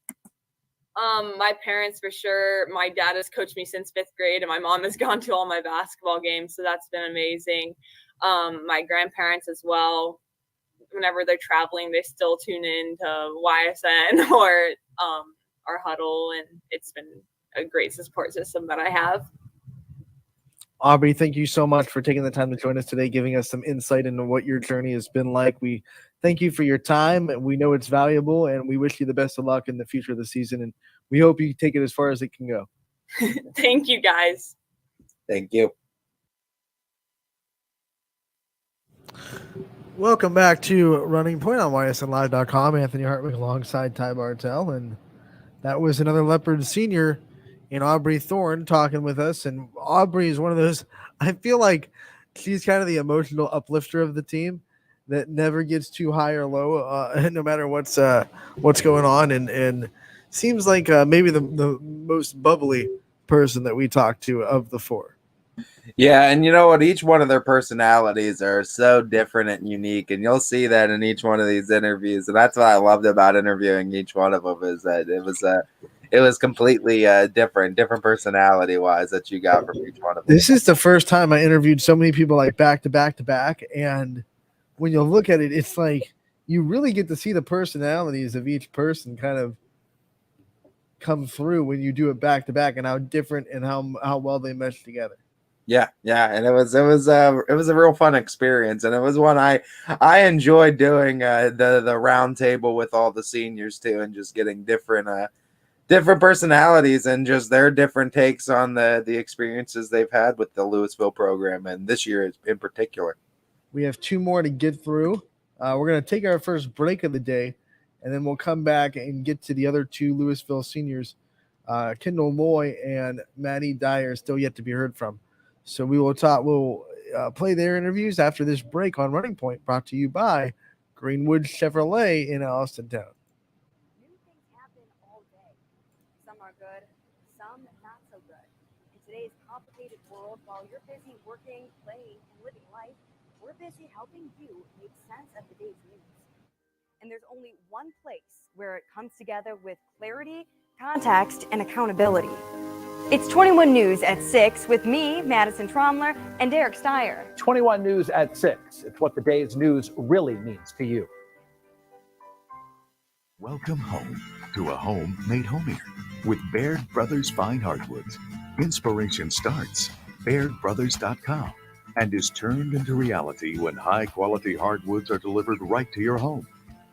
My parents for sure. My dad has coached me since 5th grade, and my mom has gone to all my basketball games, so that's been amazing. My grandparents as well. Whenever they're traveling, they still tune in to YSN or our huddle, and it's been a great support system that I have. Aubry, thank you so much for taking the time to join us today, giving us some insight into what your journey has been like. We thank you for your time. We know it's valuable, and we wish you the best of luck in the future of the season. And we hope you take it as far as it can go. Thank you, guys. Thank you. Welcome back to Running Point on ysnlive.com. Anthony Hartwick alongside Ty Bartell. And that was another Leopard senior in Aubry Thorne talking with us. And Aubry is one of those, I feel like she's kind of the emotional uplifter of the team that never gets too high or low, no matter what's going on. And seems like maybe the most bubbly person that we talk to of the four. Yeah, and you know what? Each one of their personalities are so different and unique, and you'll see that in each one of these interviews. And that's what I loved about interviewing each one of them, is that it was completely different personality-wise that you got from each one of them. This is the first time I interviewed so many people like back to back to back, and when you look at it, it's like you really get to see the personalities of each person kind of come through when you do it back to back, and how different and how well they mesh together. Yeah, and it was a real fun experience, and it was one I enjoyed doing the round table with all the seniors too, and just getting different personalities and just their different takes on the experiences they've had with the Lewisville program, and this year in particular. We have two more to get through. We're going to take our first break of the day, and then we'll come back and get to the other two Lewisville seniors, Kendall Moy and Matty Dyer, still yet to be heard from. So we will talk. We'll play their interviews after this break on Running Point, brought to you by Greenwood Chevrolet in Austintown. New things happen all day. Some are good, some not so good. In today's complicated world, while you're busy working, playing, and living life, we're busy helping you make sense of the day's news. And there's only one place where it comes together with clarity, context, and accountability. It's 21 News at 6 with me, Madison Tromler, and Derek Steyer. 21 News at 6. It's what the day's news really means to you. Welcome home to a home made homier with Baird Brothers Fine Hardwoods. Inspiration starts BairdBrothers.com and is turned into reality when high-quality hardwoods are delivered right to your home.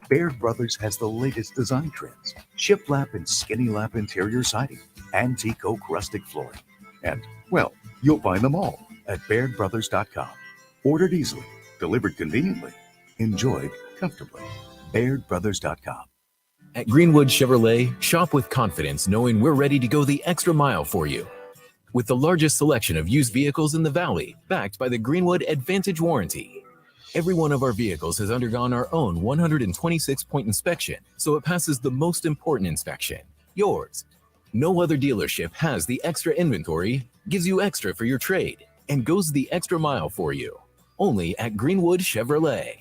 Baird Brothers has the latest design trends: shiplap and skinny lap interior siding, antique oak rustic flooring. And, well, you'll find them all at BairdBrothers.com. Ordered easily, delivered conveniently, enjoyed comfortably. BairdBrothers.com. At Greenwood Chevrolet, shop with confidence knowing we're ready to go the extra mile for you. With the largest selection of used vehicles in the Valley, backed by the Greenwood Advantage Warranty. Every one of our vehicles has undergone our own 126-point inspection, so it passes the most important inspection, yours. No other dealership has the extra inventory, gives you extra for your trade, and goes the extra mile for you. Only at Greenwood Chevrolet.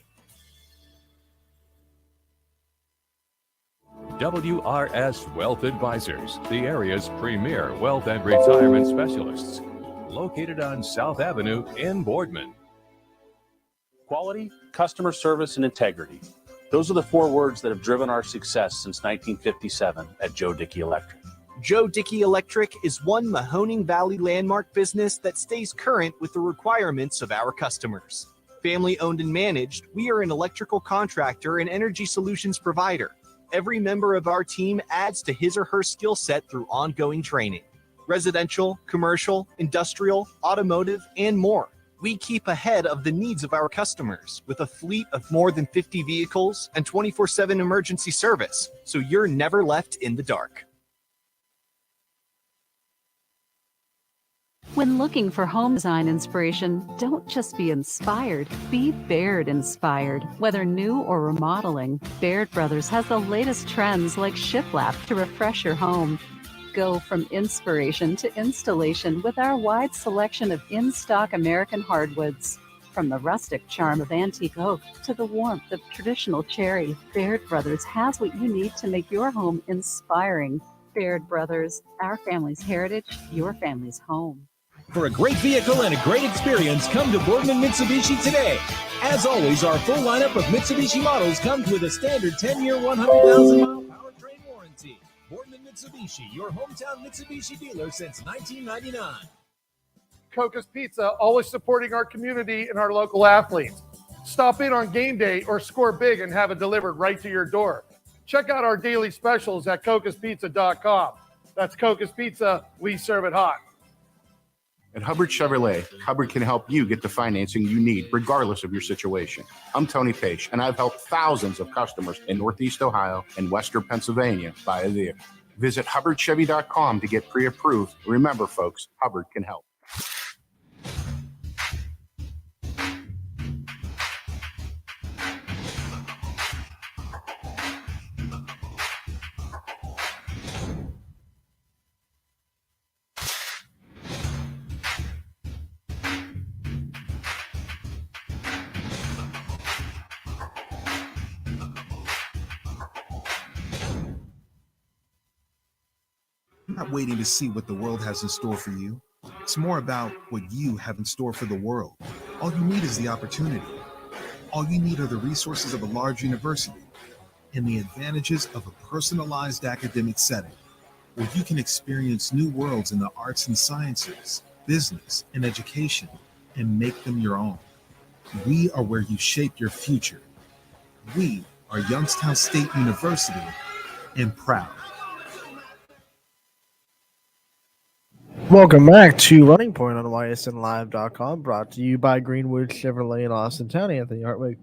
WRS Wealth Advisors, the area's premier wealth and retirement specialists. Located on South Avenue in Boardman. Quality, customer service, and integrity. Those are the four words that have driven our success since 1957 at Joe Dickey Electric. Joe Dickey Electric is one Mahoning Valley landmark business that stays current with the requirements of our customers. Family owned and managed, we are an electrical contractor and energy solutions provider. Every member of our team adds to his or her skill set through ongoing training. residential, commercial, industrial, automotive, and more. We keep ahead of the needs of our customers with a fleet of more than 50 vehicles and 24/7 emergency service, so you're never left in the dark. When looking for home design inspiration, don't just be inspired, be Baird inspired. Whether new or remodeling, Baird Brothers has the latest trends like shiplap to refresh your home. Go from inspiration to installation with our wide selection of in-stock American hardwoods. From the rustic charm of antique oak to the warmth of traditional cherry, Baird Brothers has what you need to make your home inspiring. Baird Brothers, our family's heritage, your family's home. For a great vehicle and a great experience, come to Boardman Mitsubishi today. As always, our full lineup of Mitsubishi models comes with a standard 10-year, 100,000-mile powertrain warranty. Boardman Mitsubishi, your hometown Mitsubishi dealer since 1999. Coca's Pizza, always supporting our community and our local athletes. Stop in on game day or score big and have it delivered right to your door. Check out our daily specials at cocaspizza.com. That's Coca's Pizza, we serve it hot. At Hubbard Chevrolet, Hubbard can help you get the financing you need, regardless of your situation. I'm Tony Page, and I've helped thousands of customers in Northeast Ohio and Western Pennsylvania buy a vehicle. Visit HubbardChevy.com to get pre-approved. Remember, folks, Hubbard can help. Not waiting to see what the world has in store for you. It's more about what you have in store for the world. All you need is the opportunity. All you need are the resources of a large university and the advantages of a personalized academic setting where you can experience new worlds in the arts and sciences, business, and education and make them your own. We are where you shape your future. We are Youngstown State University and proud. Welcome back to Running Point on ysnlive.com, brought to you by Greenwood Chevrolet in Austintown. Anthony Hartwig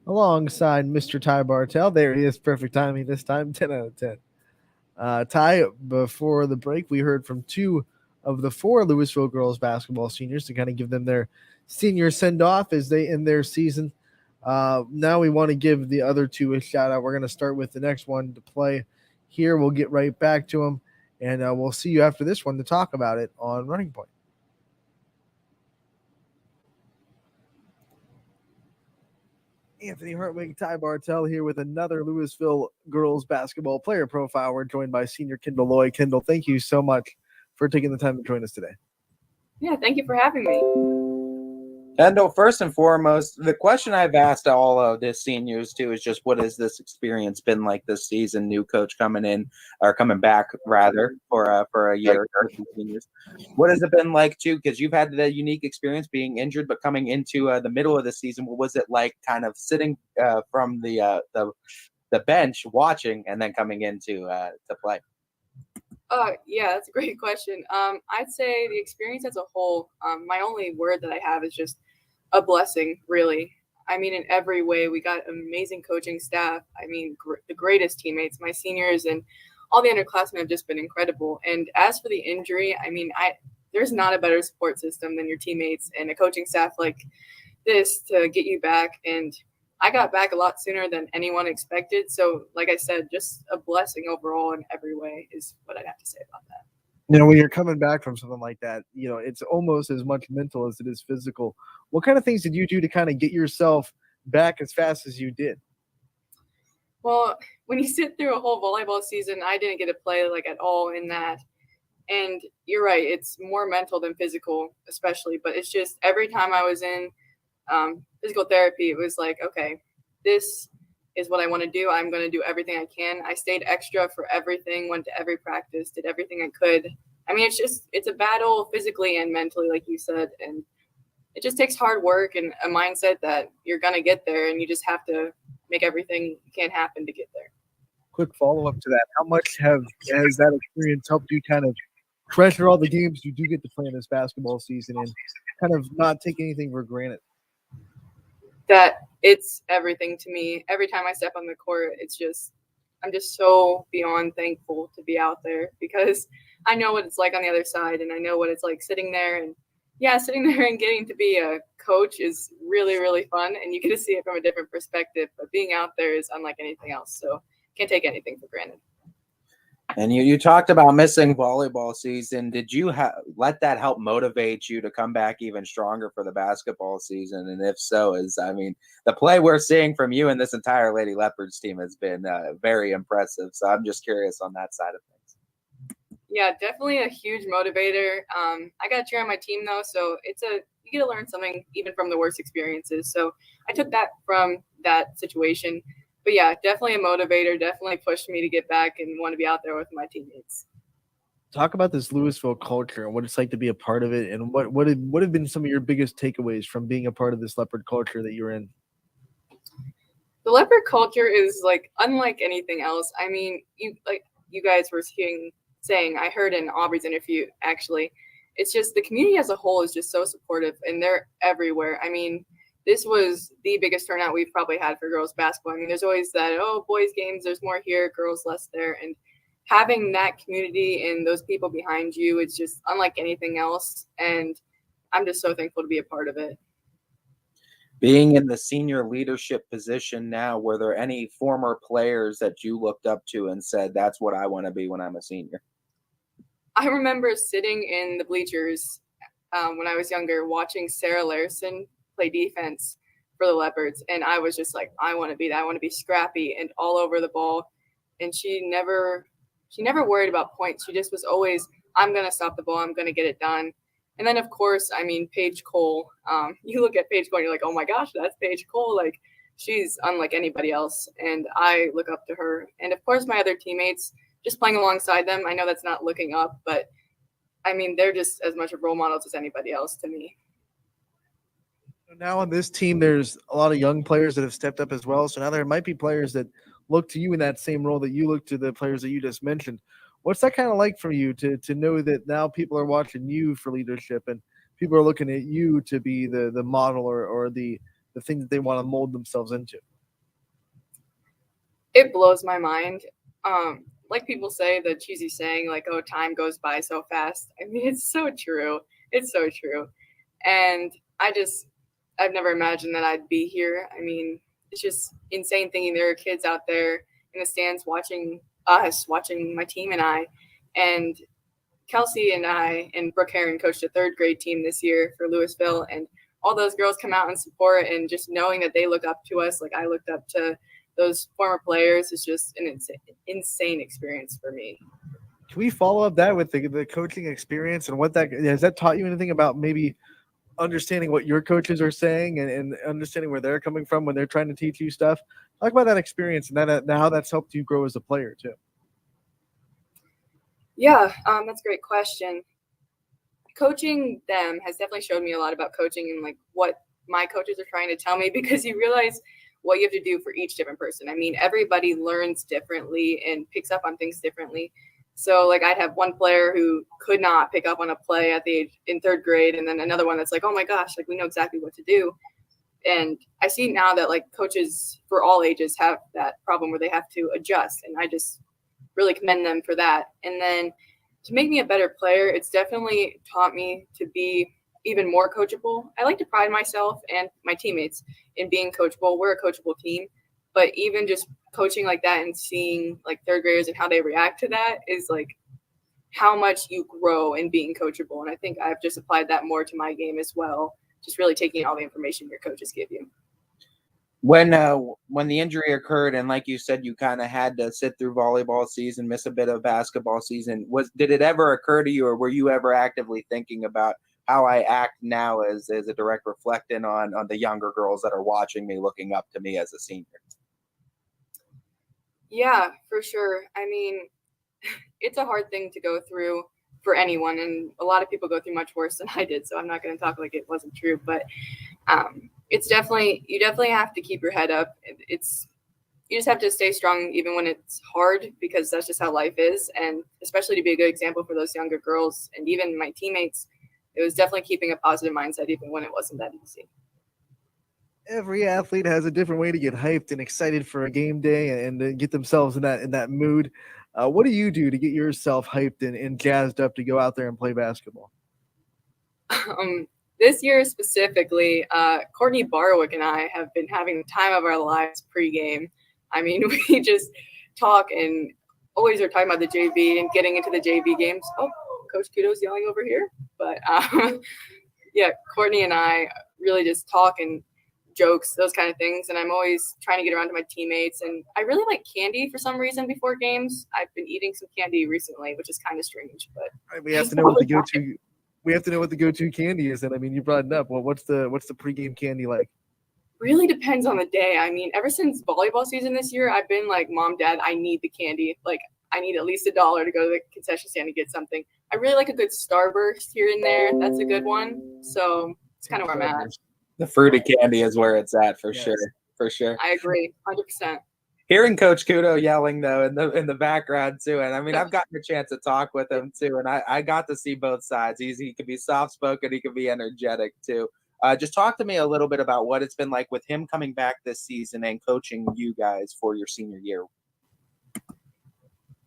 alongside Mr. Ty Bartell. There he is, perfect timing this time, 10 out of 10. Ty, before the break, we heard from two of the four Lewisville girls basketball seniors to kind of give them their senior send-off as they end their season. Now we want to give the other two a shout-out. We're going to start with the next one to play here. We'll get right back to them. And we'll see you after this one to talk about it on Running Point. Anthony Hartwig, Ty Bartell here with another Lewisville girls basketball player profile. We're joined by senior Kendall Loy. Kendall, thank you so much for taking the time to join us today. Yeah, thank you for having me. Kendall, first and foremost, the question I've asked all of the seniors too is just what has this experience been like this season? New coach coming in or coming back rather for a year. Seniors, what has it been like too? Because you've had the unique experience being injured, but coming into the middle of the season, what was it like? Kind of sitting from the bench watching and then coming into to play. Yeah, that's a great question. I'd say the experience as a whole, my only word that I have is just a blessing, really. I mean, in every way, we got amazing coaching staff. I mean, the greatest teammates, my seniors and all the underclassmen have just been incredible. And as for the injury, I mean, there's not a better support system than your teammates and a coaching staff like this to get you back. And I got back a lot sooner than anyone expected. So, like I said, just a blessing overall in every way is what I'd have to say about that. You know, when you're coming back from something like that, you know, it's almost as much mental as it is physical. What kind of things did you do to kind of get yourself back as fast as you did? Well, when you sit through a whole volleyball season, I didn't get to play like at all in that. And you're right, it's more mental than physical, especially. But it's just every time I was in physical therapy, it was like, okay, this is what I want to do. I'm going to do everything I can. I stayed extra for everything, went to every practice, did everything I could. I mean, it's a battle physically and mentally, like you said, and it just takes hard work and a mindset that you're going to get there, and you just have to make everything you can happen to get there. Quick follow-up to that. How much has that experience helped you kind of treasure all the games you do get to play in this basketball season and kind of not take anything for granted? That it's everything to me. Every time I step on the court, I'm just so beyond thankful to be out there because I know what it's like on the other side, and I know what it's like sitting there. And yeah, sitting there and getting to be a coach is really, really fun, and you get to see it from a different perspective. But being out there is unlike anything else, so can't take anything for granted. And you talked about missing volleyball season. Did you let that help motivate you to come back even stronger for the basketball season? And if so, the play we're seeing from you and this entire Lady Leopards team has been very impressive. So I'm just curious on that side of things. Yeah, definitely a huge motivator. I got to cheer on my team though, so you get to learn something even from the worst experiences. So I took that from that situation. But yeah, definitely a motivator, definitely pushed me to get back and want to be out there with my teammates. Talk about this Lewisville culture and what it's like to be a part of it, and what have been some of your biggest takeaways from being a part of this Leopard culture that you're in? The Leopard culture is unlike anything else. I mean, you guys were saying, I heard in Aubry's interview, actually, it's just the community as a whole is just so supportive, and they're everywhere. I mean, this was the biggest turnout we've probably had for girls basketball. I mean, there's always that, boys games, there's more here, girls less there. And having that community and those people behind you, it's just unlike anything else. And I'm just so thankful to be a part of it. Being in the senior leadership position now, were there any former players that you looked up to and said, that's what I want to be when I'm a senior? I remember sitting in the bleachers when I was younger, watching Sarah Larson play defense for the Leopards, and I was just like, I want to be that. I want to be scrappy and all over the ball. And she never worried about points. She just was always, I'm going to stop the ball, I'm going to get it done. And then of course, I mean, Paige Cole, you look at Paige Cole and you're like, oh my gosh, that's Paige Cole. Like, she's unlike anybody else, and I look up to her. And of course my other teammates, just playing alongside them, I know that's not looking up, but I mean, they're just as much of role models as anybody else to me. Now on this team, there's a lot of young players that have stepped up as well. So now there might be players that look to you in that same role that you look to the players that you just mentioned. What's that kind of like for you to know that now people are watching you for leadership and people are looking at you to be the model or the thing that they want to mold themselves into? It blows my mind. Like people say, the cheesy saying, like, oh, time goes by so fast. I mean, it's so true. It's so true. And I've never imagined that I'd be here. I mean, it's just insane thinking there are kids out there in the stands watching us, watching my team and I. And Kelsey and I and Brooke Herron coached a third grade team this year for Lewisville. And all those girls come out and support, and just knowing that they look up to us like I looked up to those former players is just an insane experience for me. Can we follow up that with the coaching experience and what that has that taught you anything about maybe understanding what your coaches are saying and understanding where they're coming from when they're trying to teach you stuff? Talk about that experience and how that's helped you grow as a player too. Yeah, that's a great question. Coaching them has definitely showed me a lot about coaching and like what my coaches are trying to tell me, because you realize what you have to do for each different person. I mean, everybody learns differently and picks up on things differently. So like I'd have one player who could not pick up on a play in third grade, and then another one that's like, oh my gosh, like we know exactly what to do. And I see now that like coaches for all ages have that problem where they have to adjust, and I just really commend them for that. And then to make me a better player, it's definitely taught me to be even more coachable. I like to pride myself and my teammates in being coachable. We're a coachable team, but even just coaching like that and seeing like third graders and how they react to that is like how much you grow in being coachable. And I think I've just applied that more to my game as well. Just really taking all the information your coaches give you. When the injury occurred, and like you said, you kind of had to sit through volleyball season, miss a bit of basketball season, did it ever occur to you, or were you ever actively thinking about how I act now as a direct reflection on the younger girls that are watching me, looking up to me as a senior? Yeah, for sure. I mean, it's a hard thing to go through for anyone, and a lot of people go through much worse than I did, so I'm not going to talk like it wasn't true, but you definitely have to keep your head up. It's you just have to stay strong even when it's hard, because that's just how life is. And especially to be a good example for those younger girls and even my teammates, it was definitely keeping a positive mindset even when it wasn't that easy. Every athlete has a different way to get hyped and excited for a game day and to get themselves in that mood. What do you do to get yourself hyped and jazzed up to go out there and play basketball? This year specifically, Courtney Barwick and I have been having the time of our lives pregame. I mean, we just talk and always are talking about the JV and getting into the JV games. Oh, Coach Kudo's yelling over here. But yeah, Courtney and I really just talk and jokes, those kind of things. And I'm always trying to get around to my teammates. And I really like candy for some reason before games. I've been eating some candy recently, which is kind of strange. But we have to know what the go-to. We have to know what the go-to candy is. And I mean, you brought it up. Well, what's the pregame candy like? Really depends on the day. I mean, ever since volleyball season this year, I've been like, Mom, Dad, I need the candy. Like, I need at least $1 to go to the concession stand to get something. I really like a good Starburst here and there. That's a good one. So it's kind of where I'm at. The fruity candy is where it's at for sure. For sure. I agree, 100%. Hearing Coach Kudo yelling though in the background too, and I mean I've gotten a chance to talk with him too, and I got to see both sides. He can be soft spoken, he can be energetic too. Just talk to me a little bit about what it's been like with him coming back this season and coaching you guys for your senior year.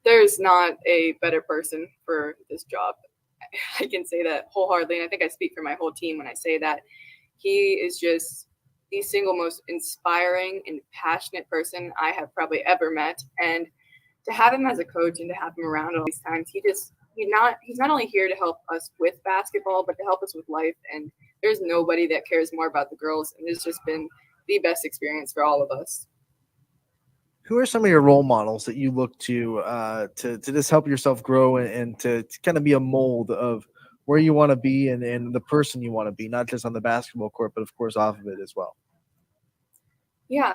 There's not a better person for this job. I can say that wholeheartedly, and I think I speak for my whole team when I say that. He is just the single most inspiring and passionate person I have probably ever met. And to have him as a coach and to have him around all these times, he's not only here to help us with basketball, but to help us with life. And there's nobody that cares more about the girls. And it's just been the best experience for all of us. Who are some of your role models that you look to just help yourself grow and to kind of be a mold of where you want to be and the person you want to be, not just on the basketball court, but of course off of it as well? Yeah.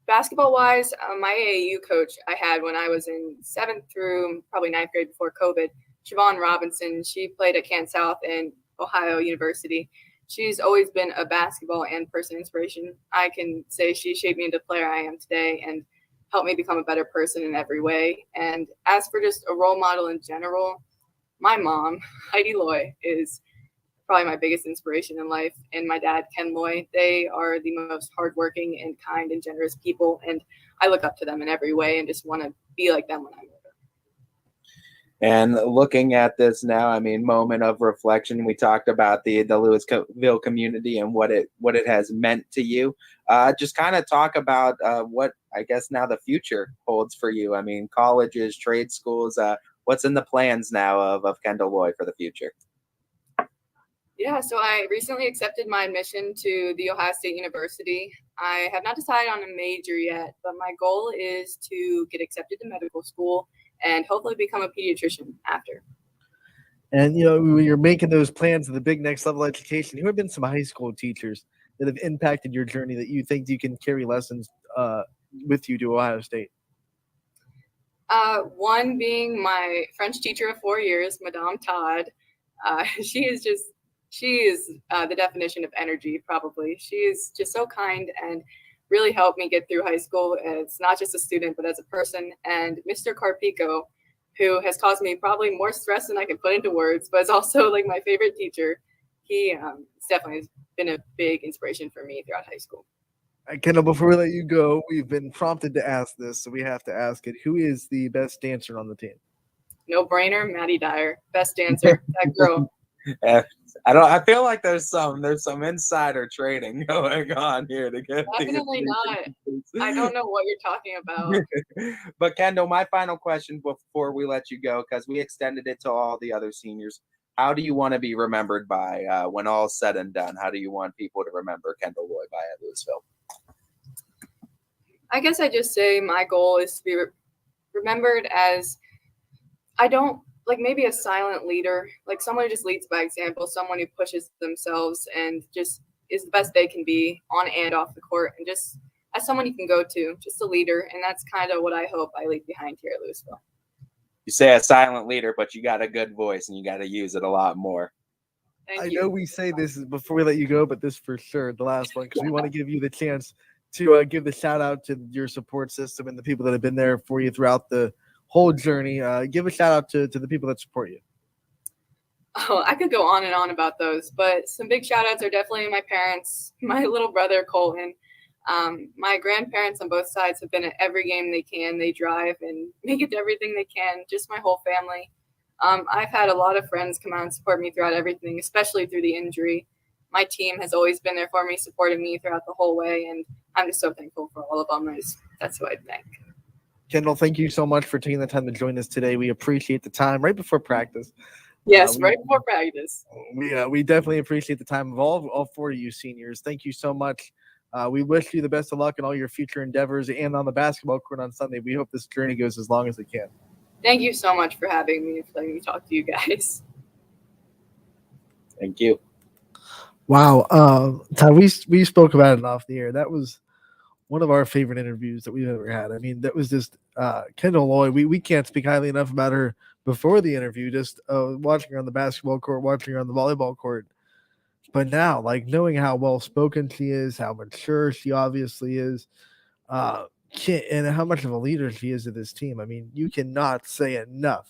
Basketball wise, my AAU coach I had when I was in 7th through probably 9th grade before COVID, Siobhan Robinson, she played at Kent South and Ohio University. She's always been a basketball and person inspiration. I can say she shaped me into the player I am today and helped me become a better person in every way. And as for just a role model in general, my mom, Heidi Loy, is probably my biggest inspiration in life. And my dad, Ken Loy, they are the most hardworking and kind and generous people. And I look up to them in every way and just want to be like them when I'm older. And looking at this now, I mean, moment of reflection. We talked about the Lewisville community and what it has meant to you. Just kind of talk about what I guess now the future holds for you. I mean, colleges, trade schools. What's in the plans now of Kendall Loy for the future? Yeah, so I recently accepted my admission to The Ohio State University. I have not decided on a major yet, but my goal is to get accepted to medical school and hopefully become a pediatrician after. And, you know, when you're making those plans of the big next level education, who have been some high school teachers that have impacted your journey that you think you can carry lessons with you to Ohio State? One being my French teacher of 4 years, Madame Todd. She is the definition of energy, probably. She is just so kind and really helped me get through high school. It's not just a student, but as a person. And Mr. Carpico, who has caused me probably more stress than I can put into words, but is also like my favorite teacher. He definitely has been a big inspiration for me throughout high school. Kendall, before we let you go, we've been prompted to ask this, so we have to ask it. Who is the best dancer on the team? No brainer, Matty Dyer, best dancer. That girl. I feel like there's some insider trading going on here to get Definitely not. I don't know what you're talking about. But Kendall, my final question before we let you go, because we extended it to all the other seniors. How do you want to be remembered by when all's said and done? How do you want people to remember Kendall Loy by at Lewisville? I guess I just say my goal is to be remembered as maybe a silent leader, like someone who just leads by example, someone who pushes themselves and just is the best they can be on and off the court, and just as someone you can go to, just a leader. And that's kind of what I hope I leave behind here at Lewisville. You say a silent leader, but you got a good voice and you got to use it a lot more. I know we say this before we let you go, but this for sure, the last one, because we want to give you the chance to give the shout out to your support system and the people that have been there for you throughout the whole journey. Give a shout out to the people that support you. Oh, I could go on and on about those, but some big shout outs are definitely my parents, my little brother, Colton. My grandparents on both sides have been at every game they can. They drive and make it to everything they can, just my whole family. I've had a lot of friends come out and support me throughout everything, especially through the injury. My team has always been there for me, supporting me throughout the whole way, and I'm just so thankful for all of them. That's who I thank. Kendall, thank you so much for taking the time to join us today. We appreciate the time right before practice. Yes, right before practice. We definitely appreciate the time of all four of you seniors. Thank you so much. We wish you the best of luck in all your future endeavors and on the basketball court on Sunday. We hope this journey goes as long as it can. Thank you so much for having me and for letting me talk to you guys. Thank you. Wow. Ty, we spoke about it off the air. That was one of our favorite interviews that we've ever had. I mean, that was just Kendall Lloyd. We can't speak highly enough about her before the interview, just watching her on the basketball court, watching her on the volleyball court. But now, like, knowing how well-spoken she is, how mature she obviously is, and how much of a leader she is to this team. I mean, you cannot say enough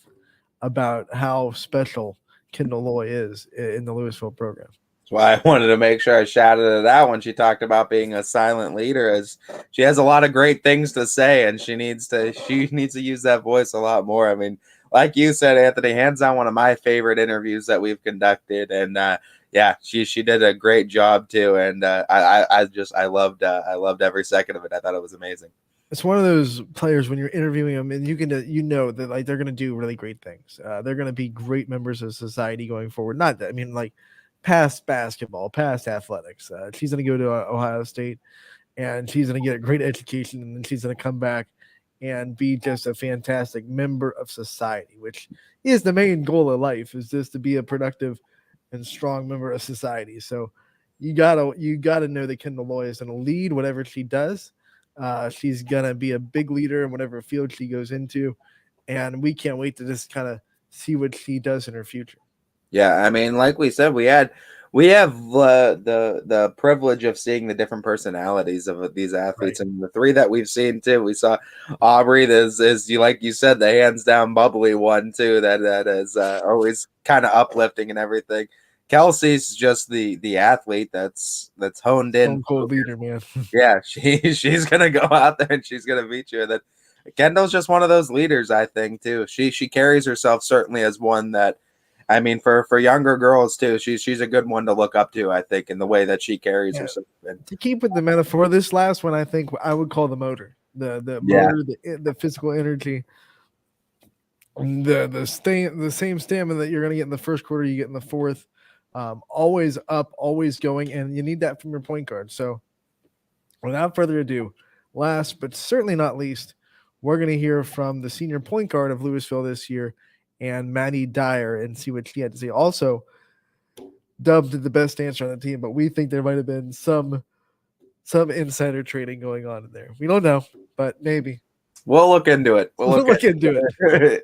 about how special Kendall Lloyd is in the Lewisville program. That's why I wanted to make sure I shouted it out when she talked about being a silent leader, as she has a lot of great things to say, and she needs to use that voice a lot more. I mean, like you said, Anthony, hands down one of my favorite interviews that we've conducted, and yeah, she did a great job too, and I loved every second of it. I thought it was amazing. It's one of those players when you're interviewing them, and you know that like they're going to do really great things. They're going to be great members of society going forward. Not that, I mean, like past basketball, past athletics. She's going to go to Ohio State, and she's going to get a great education, and then she's going to come back and be just a fantastic member of society, which is the main goal of life, is just to be a productive and strong member of society. So you gotta know that Kendall Lloyd is going to lead whatever she does. She's going to be a big leader in whatever field she goes into, and we can't wait to just kind of see what she does in her future. Yeah, I mean, like we said, we have the privilege of seeing the different personalities of these athletes, right. And the three that we've seen too. We saw Aubry, is you like you said, the hands down bubbly one too. That is always kind of uplifting and everything. Kelsey's just the athlete that's honed in. Stone cold leader, man. Yeah, she's gonna go out there and she's gonna beat you. And then Kendall's just one of those leaders, I think too. She carries herself certainly as one that, I mean, for younger girls too, she's a good one to look up to, I think, in the way that she carries herself. To keep with the metaphor, this last one I think I would call the motor, the motor, the physical energy, the same stamina that you're going to get in the first quarter, you get in the fourth. Always up, always going, and you need that from your point guard. So, without further ado, last but certainly not least, we're going to hear from the senior point guard of Lewisville this year, and Matty Dyer, and see what she had to say. Also dubbed the best dancer on the team, but we think there might have been some insider trading going on in there. We don't know, but maybe. We'll look into it. We'll look into it.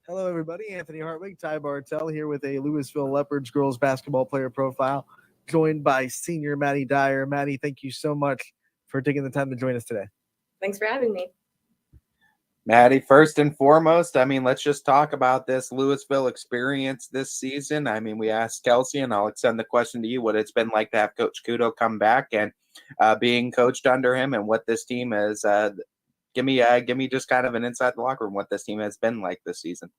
Hello, everybody. Anthony Hartwig, Ty Bartell here with a Lewisville Leopards girls basketball player profile, joined by senior Matty Dyer. Matty, thank you so much for taking the time to join us today. Thanks for having me. Matty, first and foremost, I mean, let's just talk about this Lewisville experience this season. I mean, we asked Kelsey, and I'll extend the question to you, what it's been like to have Coach Kudo come back and being coached under him, and what this team has. Give me just kind of an inside the locker room, what this team has been like this season.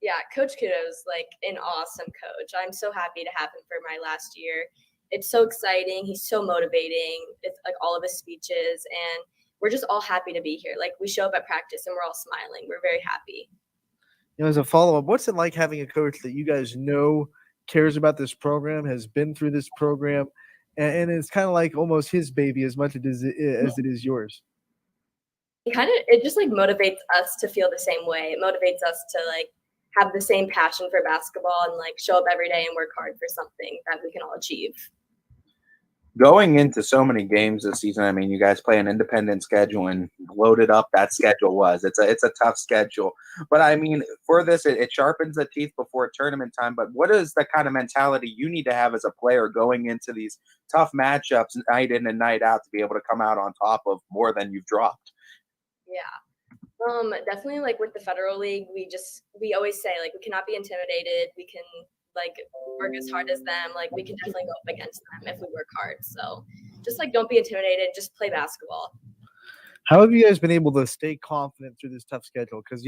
Yeah, Coach Kudo is like an awesome coach. I'm so happy to have him for my last year. It's so exciting. He's so motivating. It's like all of his speeches, and we're just all happy to be here. Like, we show up at practice and we're all smiling. We're very happy. You know, as a follow-up, what's it like having a coach that you guys know cares about this program, has been through this program, and it's kind of like almost his baby as much as it is yours? It just like motivates us to feel the same way. It motivates us to like have the same passion for basketball and like show up every day and work hard for something that we can all achieve. Going into so many games this season, I mean, you guys play an independent schedule and loaded up that schedule was. It's a tough schedule. But I mean, for this, it sharpens the teeth before tournament time. But what is the kind of mentality you need to have as a player going into these tough matchups night in and night out to be able to come out on top of more than you've dropped? Yeah. Definitely like with the Federal League, we always say like we cannot be intimidated. We can like work as hard as them. Like we can definitely go up against them if we work hard. So just like don't be intimidated, just play basketball. How have you guys been able to stay confident through this tough schedule? Because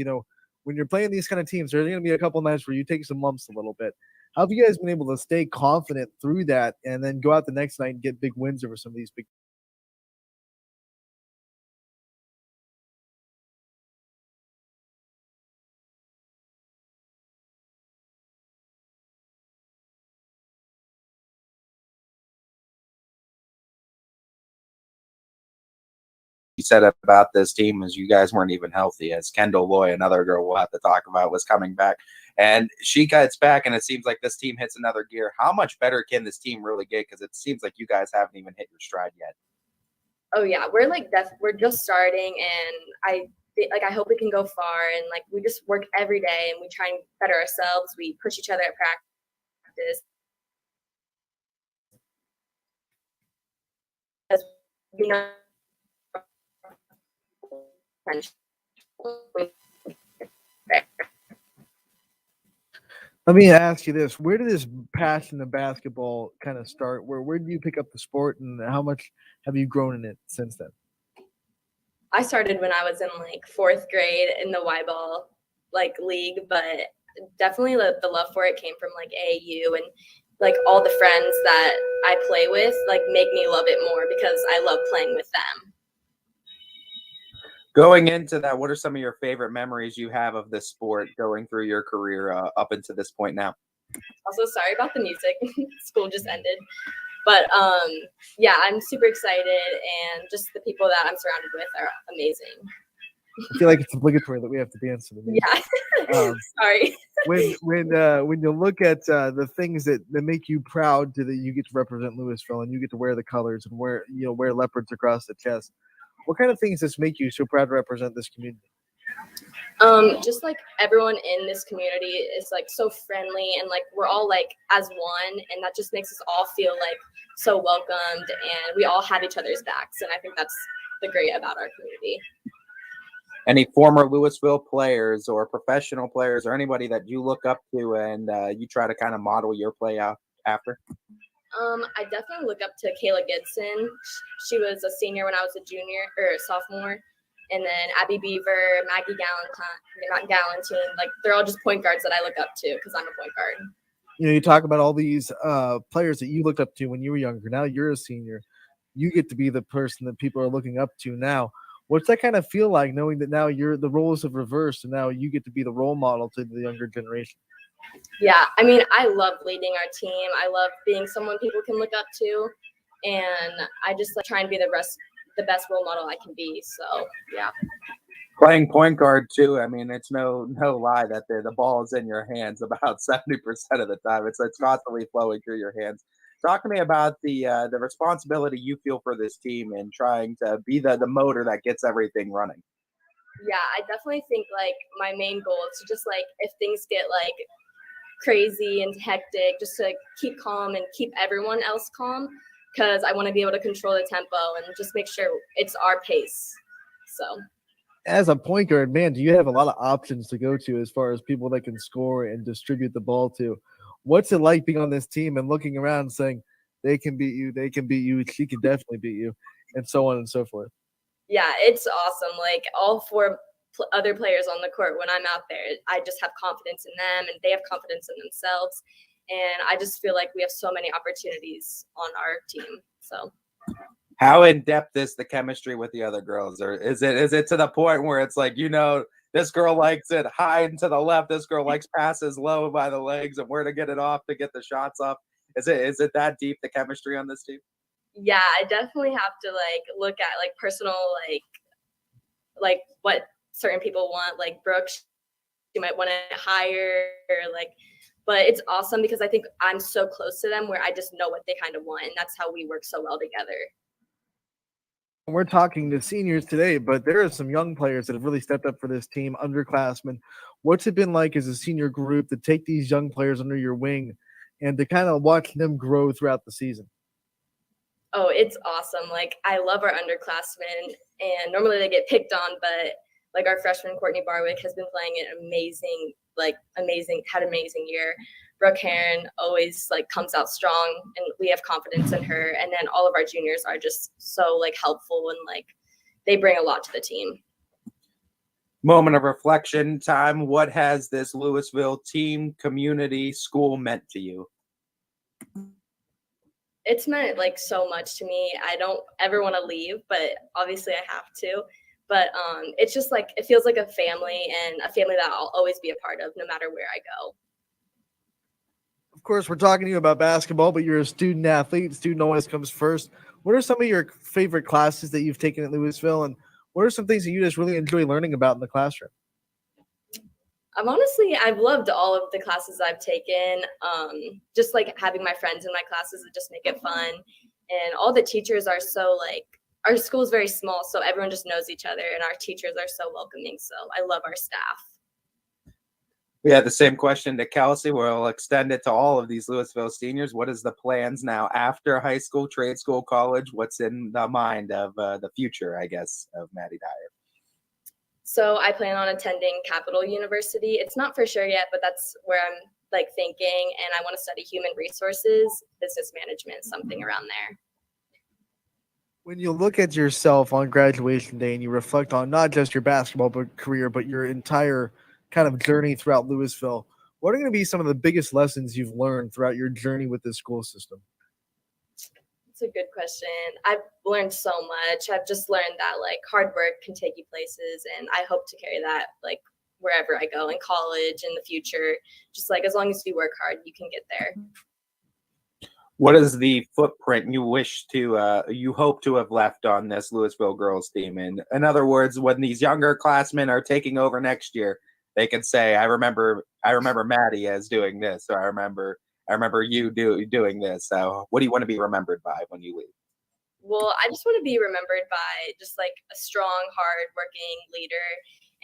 when you're playing these kind of teams, there's going to be a couple nights where you take some lumps a little bit. How have you guys been able to stay confident through that and then go out the next night and get big wins over some of these big? You said about this team is you guys weren't even healthy, as Kendall Loy, another girl we'll have to talk about, was coming back. And she gets back, and it seems like this team hits another gear. How much better can this team really get? Because it seems like you guys haven't even hit your stride yet. Oh yeah, we're just starting, and I hope we can go far. And like we just work every day, and we try and better ourselves. We push each other at practice. As you know. Let me ask you this: where did this passion to basketball kind of start? Where did you pick up the sport, and how much have you grown in it since then? I started when I was in like 4th grade in the Y-ball like league, but definitely the love for it came from like AAU, and like all the friends that I play with like make me love it more because I love playing with them. Going into that, what are some of your favorite memories you have of this sport going through your career up until this point now? Also, sorry about the music. School just ended. But yeah, I'm super excited, and just the people that I'm surrounded with are amazing. I feel like it's obligatory that we have to dance to the music. Yeah. Sorry. When you look at the things that make you proud that you get to represent Lewisville and you get to wear the colors and wear leopards across the chest, what kind of things does make you so proud to represent this community? Just like everyone in this community is like so friendly, and like we're all like as one, and that just makes us all feel like so welcomed, and we all have each other's backs, and I think that's the great about our community. Any former Lewisville players or professional players or anybody that you look up to and you try to kind of model your play out after? I definitely look up to Kayla Gibson. She was a senior when I was a junior or sophomore. And then Abby Beaver, Maggie Galantine, like they're all just point guards that I look up to because I'm a point guard. You talk about all these players that you looked up to when you were younger. Now you're a senior. You get to be the person that people are looking up to now. What's that kind of feel like, knowing that now the roles have reversed and now you get to be the role model to the younger generation? Yeah, I mean, I love leading our team. I love being someone people can look up to, and I just like trying to be the best role model I can be. So yeah. Playing point guard too. I mean, it's no lie that the ball is in your hands about 70% of the time. It's constantly flowing through your hands. Talk to me about the responsibility you feel for this team and trying to be the motor that gets everything running. Yeah, I definitely think like my main goal is to just like if things get like crazy and hectic, just to keep calm and keep everyone else calm, because I want to be able to control the tempo and just make sure it's our pace. So as a point guard, man, do you have a lot of options to go to as far as people that can score and distribute the ball to? What's it like being on this team and looking around and saying they can beat you, she can definitely beat you, and so on and so forth? Yeah, it's awesome. Like all 4 other players on the court, when I'm out there, I just have confidence in them and they have confidence in themselves. And I just feel like we have so many opportunities on our team. So how in depth is the chemistry with the other girls? Or is it to the point where it's like, this girl likes it high and to the left, this girl likes passes low by the legs and where to get it off to get the shots off? Is it that deep, the chemistry on this team? Yeah, I definitely have to like look at like personal like what certain people want. Like Brooke, she might want it higher, or like, But it's awesome because I think I'm so close to them where I just know what they kind of want, and that's how we work so well together. We're talking to seniors today, but there are some young players that have really stepped up for this team, underclassmen. What's it been like as a senior group to take these young players under your wing and to kind of watch them grow throughout the season? Oh, it's awesome. Like, I love our underclassmen, and normally they get picked on, but like our freshman Courtney Barwick has been playing an amazing, had an amazing year. Brooke Heron always like comes out strong, and we have confidence in her. And then all of our juniors are just so like helpful, and like they bring a lot to the team. Moment of reflection time. What has this Lewisville team, community, school meant to you? It's meant like so much to me. I don't ever want to leave, but obviously I have to. But it's just like, it feels like a family, and a family that I'll always be a part of no matter where I go. Of course, we're talking to you about basketball, but you're a student athlete. Student always comes first. What are some of your favorite classes that you've taken at Lewisville, and what are some things that you just really enjoy learning about in the classroom? I've loved all of the classes I've taken. Just like having my friends in my classes that just make it fun. And all the teachers are so like, our school is very small, so everyone just knows each other, and our teachers are so welcoming. So I love our staff. We had the same question to Kelsey. We'll extend it to all of these Lewisville seniors. What is the plans now after high school, trade school, college? What's in the mind of the future, I guess, of Matty Dyer? So I plan on attending Capital University. It's not for sure yet, but that's where I'm like thinking. And I want to study human resources, business management, something around there. When you look at yourself on graduation day and you reflect on not just your basketball career, but your entire kind of journey throughout Lewisville, what are going to be some of the biggest lessons you've learned throughout your journey with this school system? It's a good question. I've learned so much. I've just learned that like hard work can take you places, and I hope to carry that like wherever I go in college, in the future. Just like as long as you work hard, you can get there. What is the footprint you wish to, you hope to have left on this Lewisville girls team? In other words, when these younger classmen are taking over next year, they can say, I remember Matty as doing this, or I remember you doing this. So what do you want to be remembered by when you leave? Well, I just want to be remembered by just like a strong, hard-working leader.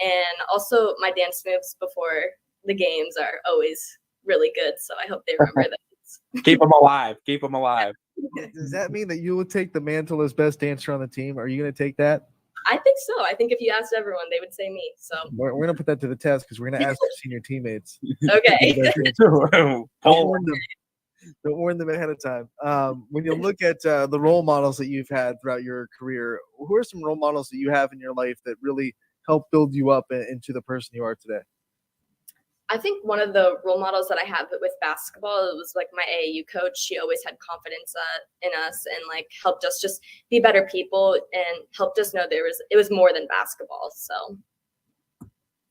And also my dance moves before the games are always really good. So I hope they remember that. Keep them alive. Keep them alive. Does that mean that you will take the mantle as best dancer on the team? Are you going to take that? I think so. I think if you asked everyone, they would say me. So We're going to put that to the test because we're going to ask our senior teammates. Okay. Don't warn them ahead of time. When you look at the role models that you've had throughout your career, who are some role models that you have in your life that really help build you up into the person you are today? I think one of the role models that I have with basketball, it was like my AAU coach. She always had confidence in us and like helped us just be better people and helped us know it was more than basketball. So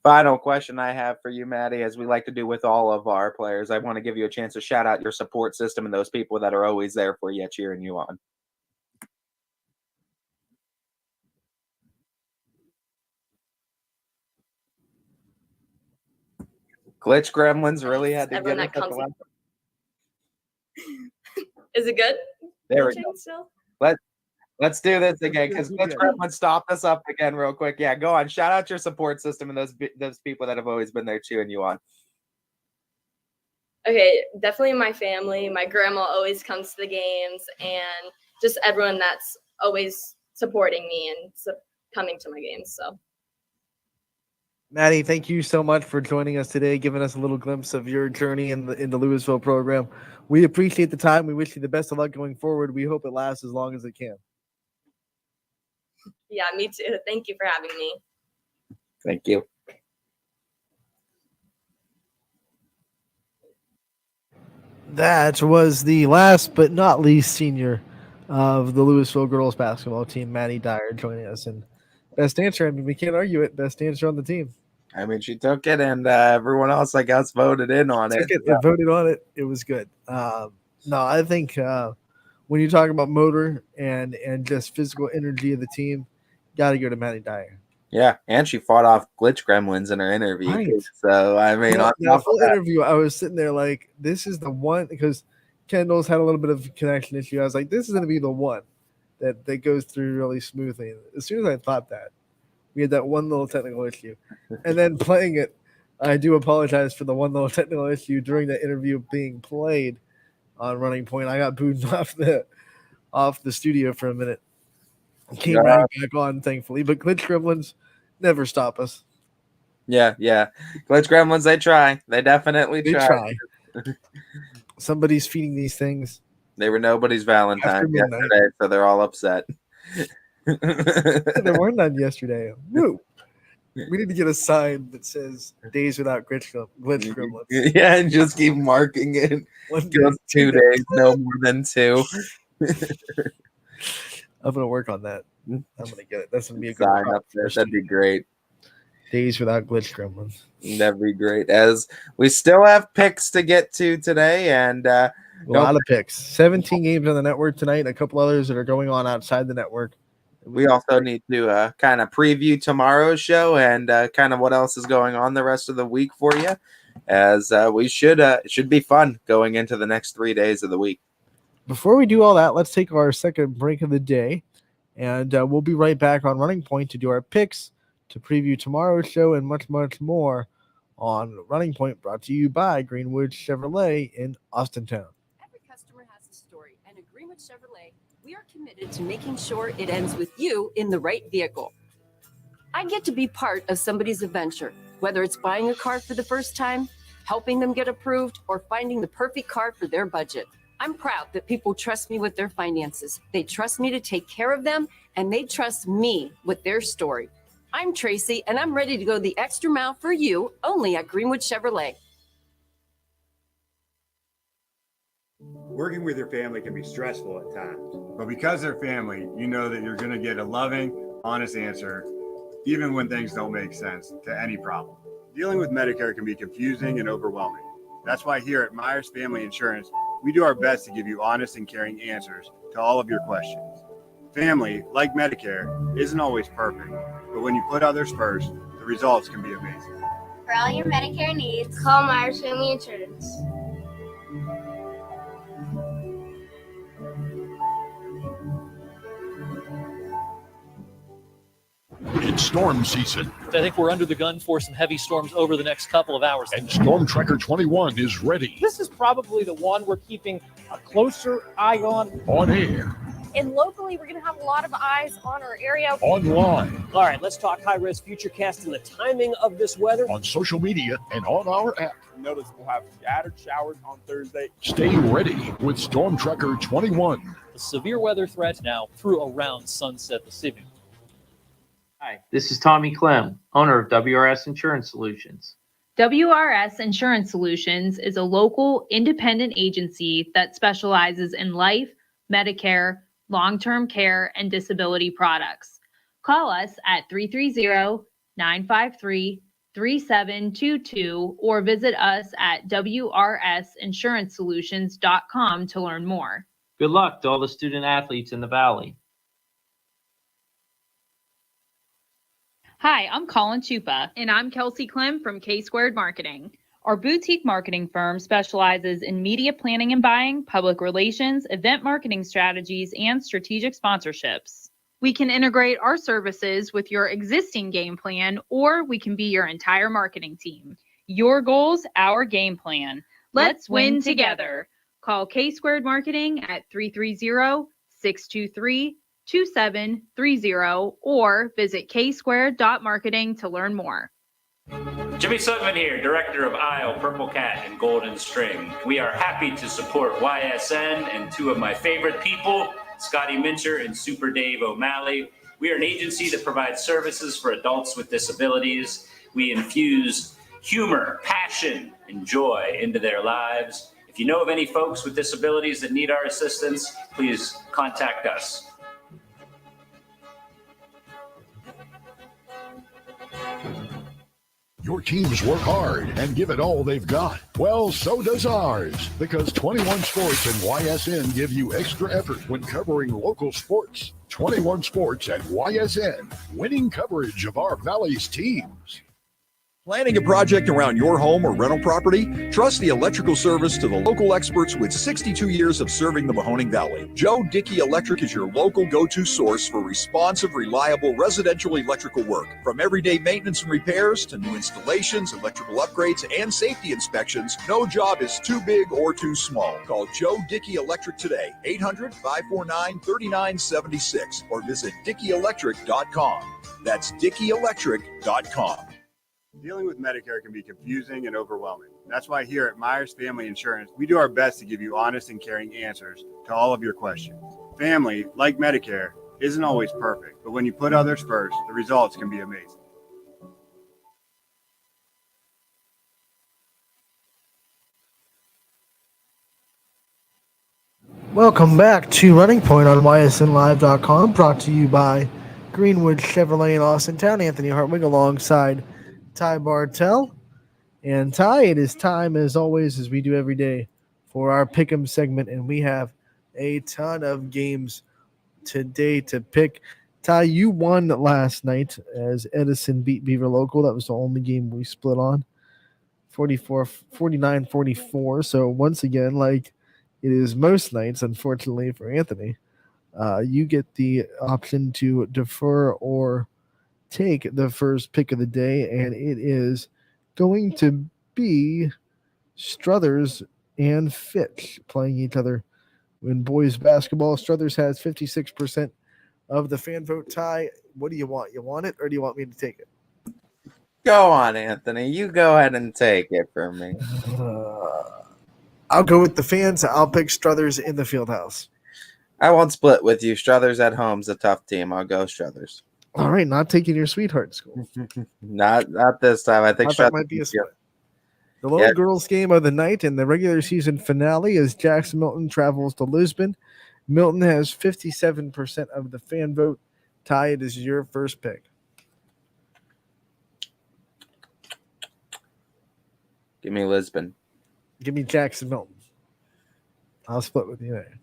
final question I have for you, Matty, as we like to do with all of our players, I want to give you a chance to shout out your support system and those people that are always there for you, cheering you on. Glitch Gremlins really had to everyone get that comes. Is it good? There we go. Still? Let's do this again because Glitch Gremlins stopped us up again real quick. Yeah, go on. Shout out your support system and those people that have always been there cheering you on. Okay, definitely my family. My grandma always comes to the games, and just everyone that's always supporting me and coming to my games. So. Matty, thank you so much for joining us today, giving us a little glimpse of your journey in the Lewisville program. We appreciate the time. We wish you the best of luck going forward. We hope it lasts as long as it can. Yeah, me too. Thank you for having me. Thank you. That was the last but not least senior of the Lewisville girls basketball team, Matty Dyer, joining us. And best dancer, I mean, we can't argue it. Best dancer on the team. I mean, she took it, and everyone else, I guess, voted in on it. Voted on it. It was good. No, I think when you talk about motor and just physical energy of the team, got to go to Matty Dyer. Yeah, and she fought off glitch gremlins in her interview. Right. So I mean, on that top of whole that, interview, I was sitting there like, this is the one, because Kendall's had a little bit of a connection issue. I was like, this is going to be the one that goes through really smoothly. As soon as I thought that, we had that one little technical issue. And then playing it, I do apologize for the one little technical issue during the interview being played on Running Point. I got booted off the studio for a minute. Came right back on, thankfully. But glitch gremlins never stop us. yeah. Glitch gremlins, they try. They definitely try. Somebody's feeding these things. They were nobody's Valentine yesterday, so they're all upset. There were none yesterday. Woo. We need to get a sign that says days without glitch gremlins. Yeah, and just keep marking it. Just 2 days, no more than 2. I'm gonna work on that. I'm gonna get it. That's gonna be a good sign up there. That'd be great. Days without glitch gremlins. That'd be great. As we still have picks to get to today, and a lot of picks. 17 games on the network tonight. A couple others that are going on outside the network. We also need to kind of preview tomorrow's show and kind of what else is going on the rest of the week for you, as we should it should be fun going into the next 3 days of the week. Before we do all that, let's take our second break of the day, and we'll be right back on Running Point to do our picks, to preview tomorrow's show, and much, much more on Running Point, brought to you by Greenwood Chevrolet in Austintown. Every customer has a story, and at Greenwood Chevrolet, we are committed to making sure it ends with you in the right vehicle. I get to be part of somebody's adventure, whether it's buying a car for the first time, helping them get approved, or finding the perfect car for their budget. I'm proud that people trust me with their finances. They trust me to take care of them, and they trust me with their story. I'm Tracy, and I'm ready to go the extra mile for you, only at Greenwood Chevrolet. Working with your family can be stressful at times, but because they're family, you know that you're going to get a loving, honest answer, even when things don't make sense to any problem. Dealing with Medicare can be confusing and overwhelming. That's why here at Myers Family Insurance, we do our best to give you honest and caring answers to all of your questions. Family, like Medicare, isn't always perfect, but when you put others first, the results can be amazing. For all your Medicare needs, call Myers Family Insurance. It's storm season. I think we're under the gun for some heavy storms over the next couple of hours. And Storm Tracker 21 is ready. This is probably the one we're keeping a closer eye on. On air. And locally, we're going to have a lot of eyes on our area. Online. All right, let's talk high-risk futurecast and the timing of this weather. On social media and on our app. Notice we'll have scattered showers on Thursday. Stay ready with Storm Tracker 21. The severe weather threat now through around sunset this evening. Hi, this is Tommy Clem, owner of WRS Insurance Solutions. WRS Insurance Solutions is a local independent agency that specializes in life, Medicare, long-term care, and disability products. Call us at 330-953-3722 or visit us at wrsinsurancesolutions.com to learn more. Good luck to all the student athletes in the Valley. Hi, I'm Colin Chupa. And I'm Kelsey Clem from K-Squared Marketing. Our boutique marketing firm specializes in media planning and buying, public relations, event marketing strategies, and strategic sponsorships. We can integrate our services with your existing game plan, or we can be your entire marketing team. Your goals, our game plan. Let's win together. Call K-Squared Marketing at 330-623-2730 or visit ksquared.marketing to learn more. Jimmy Sutton here, Director of Isle, Purple Cat, and Golden String. We are happy to support YSN and two of my favorite people, Scotty Mincher and Super Dave O'Malley. We are an agency that provides services for adults with disabilities. We infuse humor, passion, and joy into their lives. If you know of any folks with disabilities that need our assistance, please contact us. Your teams work hard and give it all they've got. Well, so does ours, because 21 Sports and YSN give you extra effort when covering local sports. 21 Sports and YSN, winning coverage of our Valley's teams. Planning a project around your home or rental property? Trust the electrical service to the local experts with 62 years of serving the Mahoning Valley. Joe Dickey Electric is your local go-to source for responsive, reliable residential electrical work. From everyday maintenance and repairs to new installations, electrical upgrades, and safety inspections, no job is too big or too small. Call Joe Dickey Electric today, 800-549-3976, or visit DickeyElectric.com. That's DickeyElectric.com. Dealing with Medicare can be confusing and overwhelming. That's why here at Myers Family Insurance, we do our best to give you honest and caring answers to all of your questions. Family, like Medicare, isn't always perfect, but when you put others first, the results can be amazing. Welcome back to Running Point on ysnlive.com, brought to you by Greenwood Chevrolet in Austintown. Anthony Hartwig alongside Ty Bartell. And Ty, it is time, as always, as we do every day, for our Pick'em segment, and we have a ton of games today to pick. Ty, you won last night as Edison beat Beaver Local. That was the only game we split on, 49-44. So once again, like it is most nights, unfortunately for Anthony, you get the option to defer or take the first pick of the day, and it is going to be Struthers and Fitch playing each other in boys basketball. Struthers has 56% of the fan vote. Ty, what do you want? You want it, or do you want me to take it? Go on, Anthony. You go ahead and take it for me. I'll go with the fans. I'll pick Struthers in the Fieldhouse. I won't split with you. Struthers at home's a tough team. I'll go Struthers. All right, not taking your sweetheart school. Not this time. I think that might be a split. The little girls' game of the night and the regular season finale is Jackson Milton travels to Lisbon. Milton has 57% of the fan vote. Ty, it is your first pick. Give me Lisbon. Give me Jackson Milton. I'll split with you there.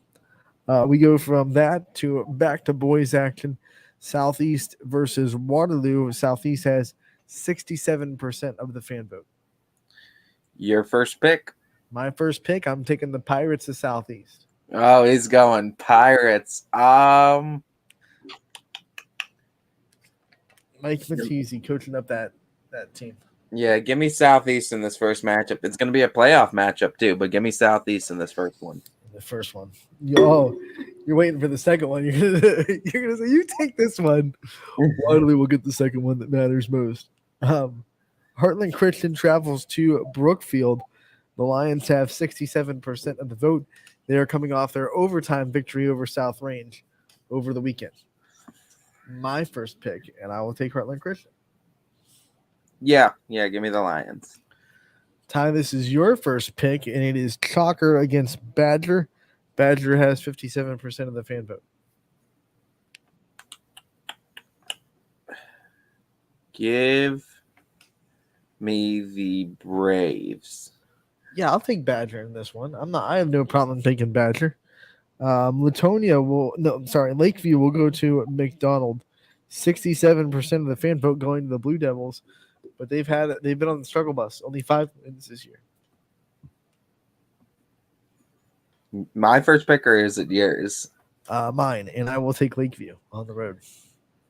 We go from that to back to boys action. Southeast versus Waterloo. Southeast has 67% of the fan vote. Your first pick? My first pick, I'm taking the Pirates of Southeast. Oh, he's going Pirates. Mike Mattizi coaching up that team. Yeah, give me Southeast in this first matchup. It's going to be a playoff matchup too, but give me Southeast in this first one. The first one. You're waiting for the second one. You're gonna say, you take this one. Waterloo will get the second one that matters most. Heartland Christian travels to Brookfield. The Lions have 67% of the vote. They are coming off their overtime victory over South Range over the weekend. My first pick, and I will take Heartland Christian. Yeah, give me the Lions. Ty, this is your first pick, and it is Chalker against Badger. Badger has 57% of the fan vote. Give me the Braves. Yeah, I'll take Badger in this one. I have no problem taking Badger. Lakeview will go to McDonald. 67% of the fan vote going to the Blue Devils, but they've been on the struggle bus. Only 5 wins this year. My first pick, or is it yours? Mine, and I will take Lakeview on the road.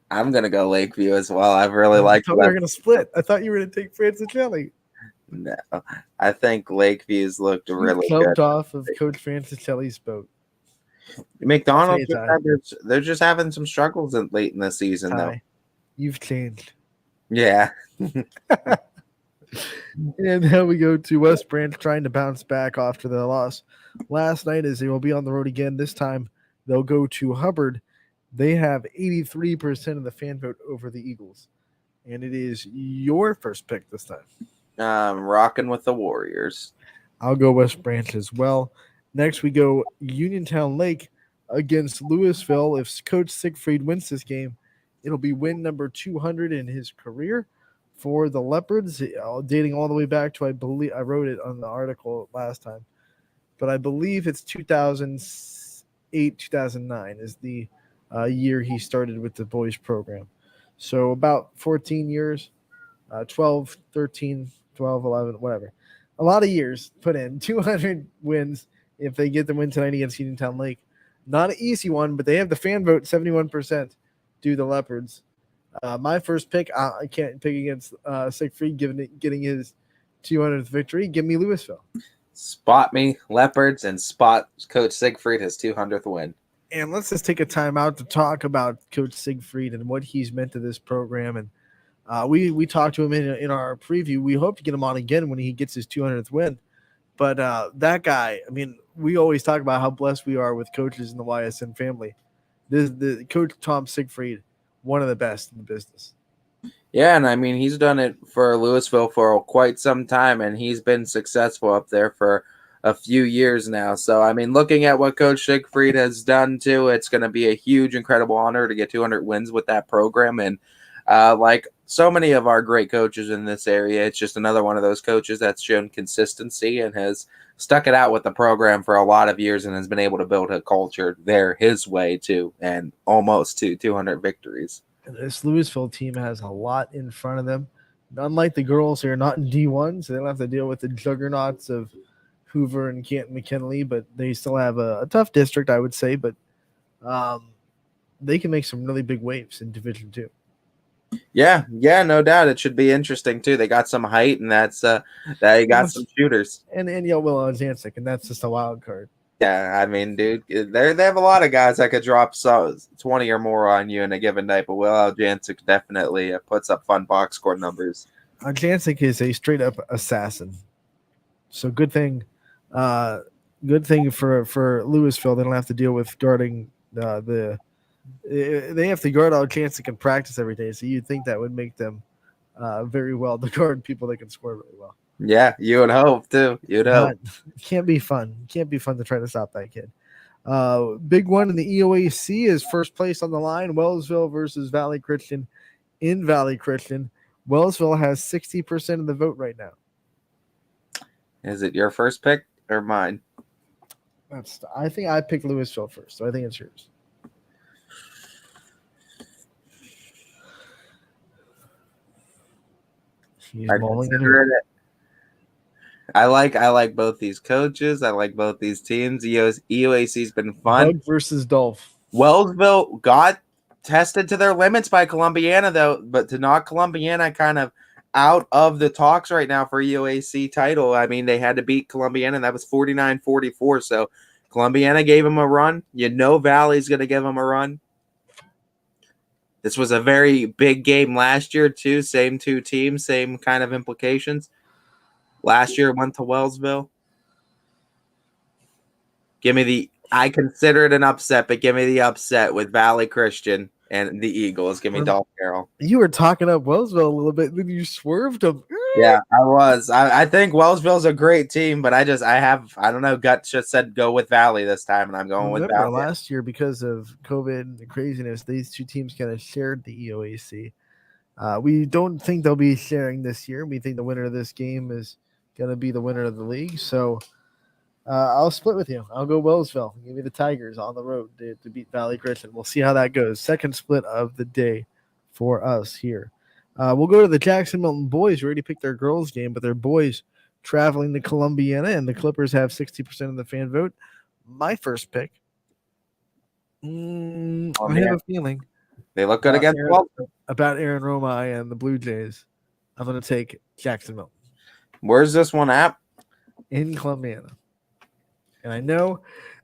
I'm gonna go Lakeview as well. I really like. I thought we were gonna split. I thought you were gonna take Francis-Kelly. No, I think Lakeview's looked really good. Jumped off of Coach Francis-Kelly's boat. McDonald's, they're just having some struggles late in the season, though. You've changed. Yeah. And now we go to West Branch trying to bounce back after the loss last night, as they will be on the road again. This time they'll go to Hubbard. They have 83% of the fan vote over the Eagles. And it is your first pick this time. Rocking with the Warriors. I'll go West Branch as well. Next we go Uniontown Lake against Lewisville. If Coach Siegfried wins this game, it'll be win number 200 in his career. For the Leopards, dating all the way back to, I believe, I wrote it on the article last time, but I believe it's 2008, 2009 is the year he started with the boys program. So about 14 years, 12, 13, 12, 11, whatever. A lot of years put in. 200 wins if they get the win tonight against Uniontown Lake. Not an easy one, but they have the fan vote, 71% do the Leopards. My first pick, I can't pick against Siegfried getting his 200th victory. Give me Lewisville. Spot me, Leopards, and spot Coach Siegfried his 200th win. And let's just take a time out to talk about Coach Siegfried and what he's meant to this program. And we talked to him in our preview. We hope to get him on again when he gets his 200th win. But that guy, I mean, we always talk about how blessed we are with coaches in the YSN family. The Coach Tom Siegfried, one of the best in the business. Yeah, and I mean, he's done it for Lewisville for quite some time, and he's been successful up there for a few years now. So, I mean, looking at what Coach Siegfried has done, too, it's going to be a huge, incredible honor to get 200 wins with that program. And like so many of our great coaches in this area, it's just another one of those coaches that's shown consistency and has stuck it out with the program for a lot of years and has been able to build a culture there his way, too, and almost to 200 victories. This Lewisville team has a lot in front of them. Unlike the girls who are not in D1, so they don't have to deal with the juggernauts of Hoover and Canton McKinley, but they still have a tough district, I would say. But they can make some really big waves in Division 2. Yeah, no doubt. It should be interesting too. They got some height, and that's they got some shooters. And Will Zancic, and that's just a wild card. Yeah, I mean, dude, they have a lot of guys that could drop 20 or more on you in a given night, but Will Jancic definitely puts up fun box score numbers. Jancic is a straight up assassin. So good thing for Lewisville. They don't have to deal with guarding they have to guard all Jancic in practice every day. So you'd think that would make them very well to guard people that can score really well. Yeah, you would hope too. You'd hope. It can't be fun. It can't be fun to try to stop that kid. Big one in the EOAC is first place on the line. Wellsville versus Valley Christian in Valley Christian. Wellsville has 60% of the vote right now. Is it your first pick or mine? I think I picked Lewisville first, so I think it's yours. I like both these coaches. I like both these teams. EOAC's been fun. Bug versus Dolph. Wellsville got tested to their limits by Columbiana, though, but to knock Columbiana kind of out of the talks right now for EOAC title. I mean, they had to beat Columbiana, and that was 49-44. So Columbiana gave them a run. You know Valley's going to give them a run. This was a very big game last year, too. Same two teams, same kind of implications. Last year went to Wellsville. I consider it an upset, but give me the upset with Valley Christian and the Eagles. Give me Dolph Carroll. You were talking up Wellsville a little bit, then you swerved them. Yeah, I was. I think Wellsville's a great team, but I don't know, gut just said go with Valley this time, and I'm going with Valley. Last year, because of COVID and the craziness, these two teams kind of shared the EOAC. We don't think they'll be sharing this year. We think the winner of this game is going to be the winner of the league. So I'll split with you. I'll go Wellsville. Give me the Tigers on the road to beat Valley Christian. We'll see how that goes. Second split of the day for us here. We'll go to the Jackson Milton boys. We already picked their girls game, but their boys traveling to Columbiana, and the Clippers have 60% of the fan vote. My first pick. I have a feeling. They look good against about Aaron Romai and the Blue Jays. I'm going to take Jackson Milton. Where's this one at? In Columbiana. And I know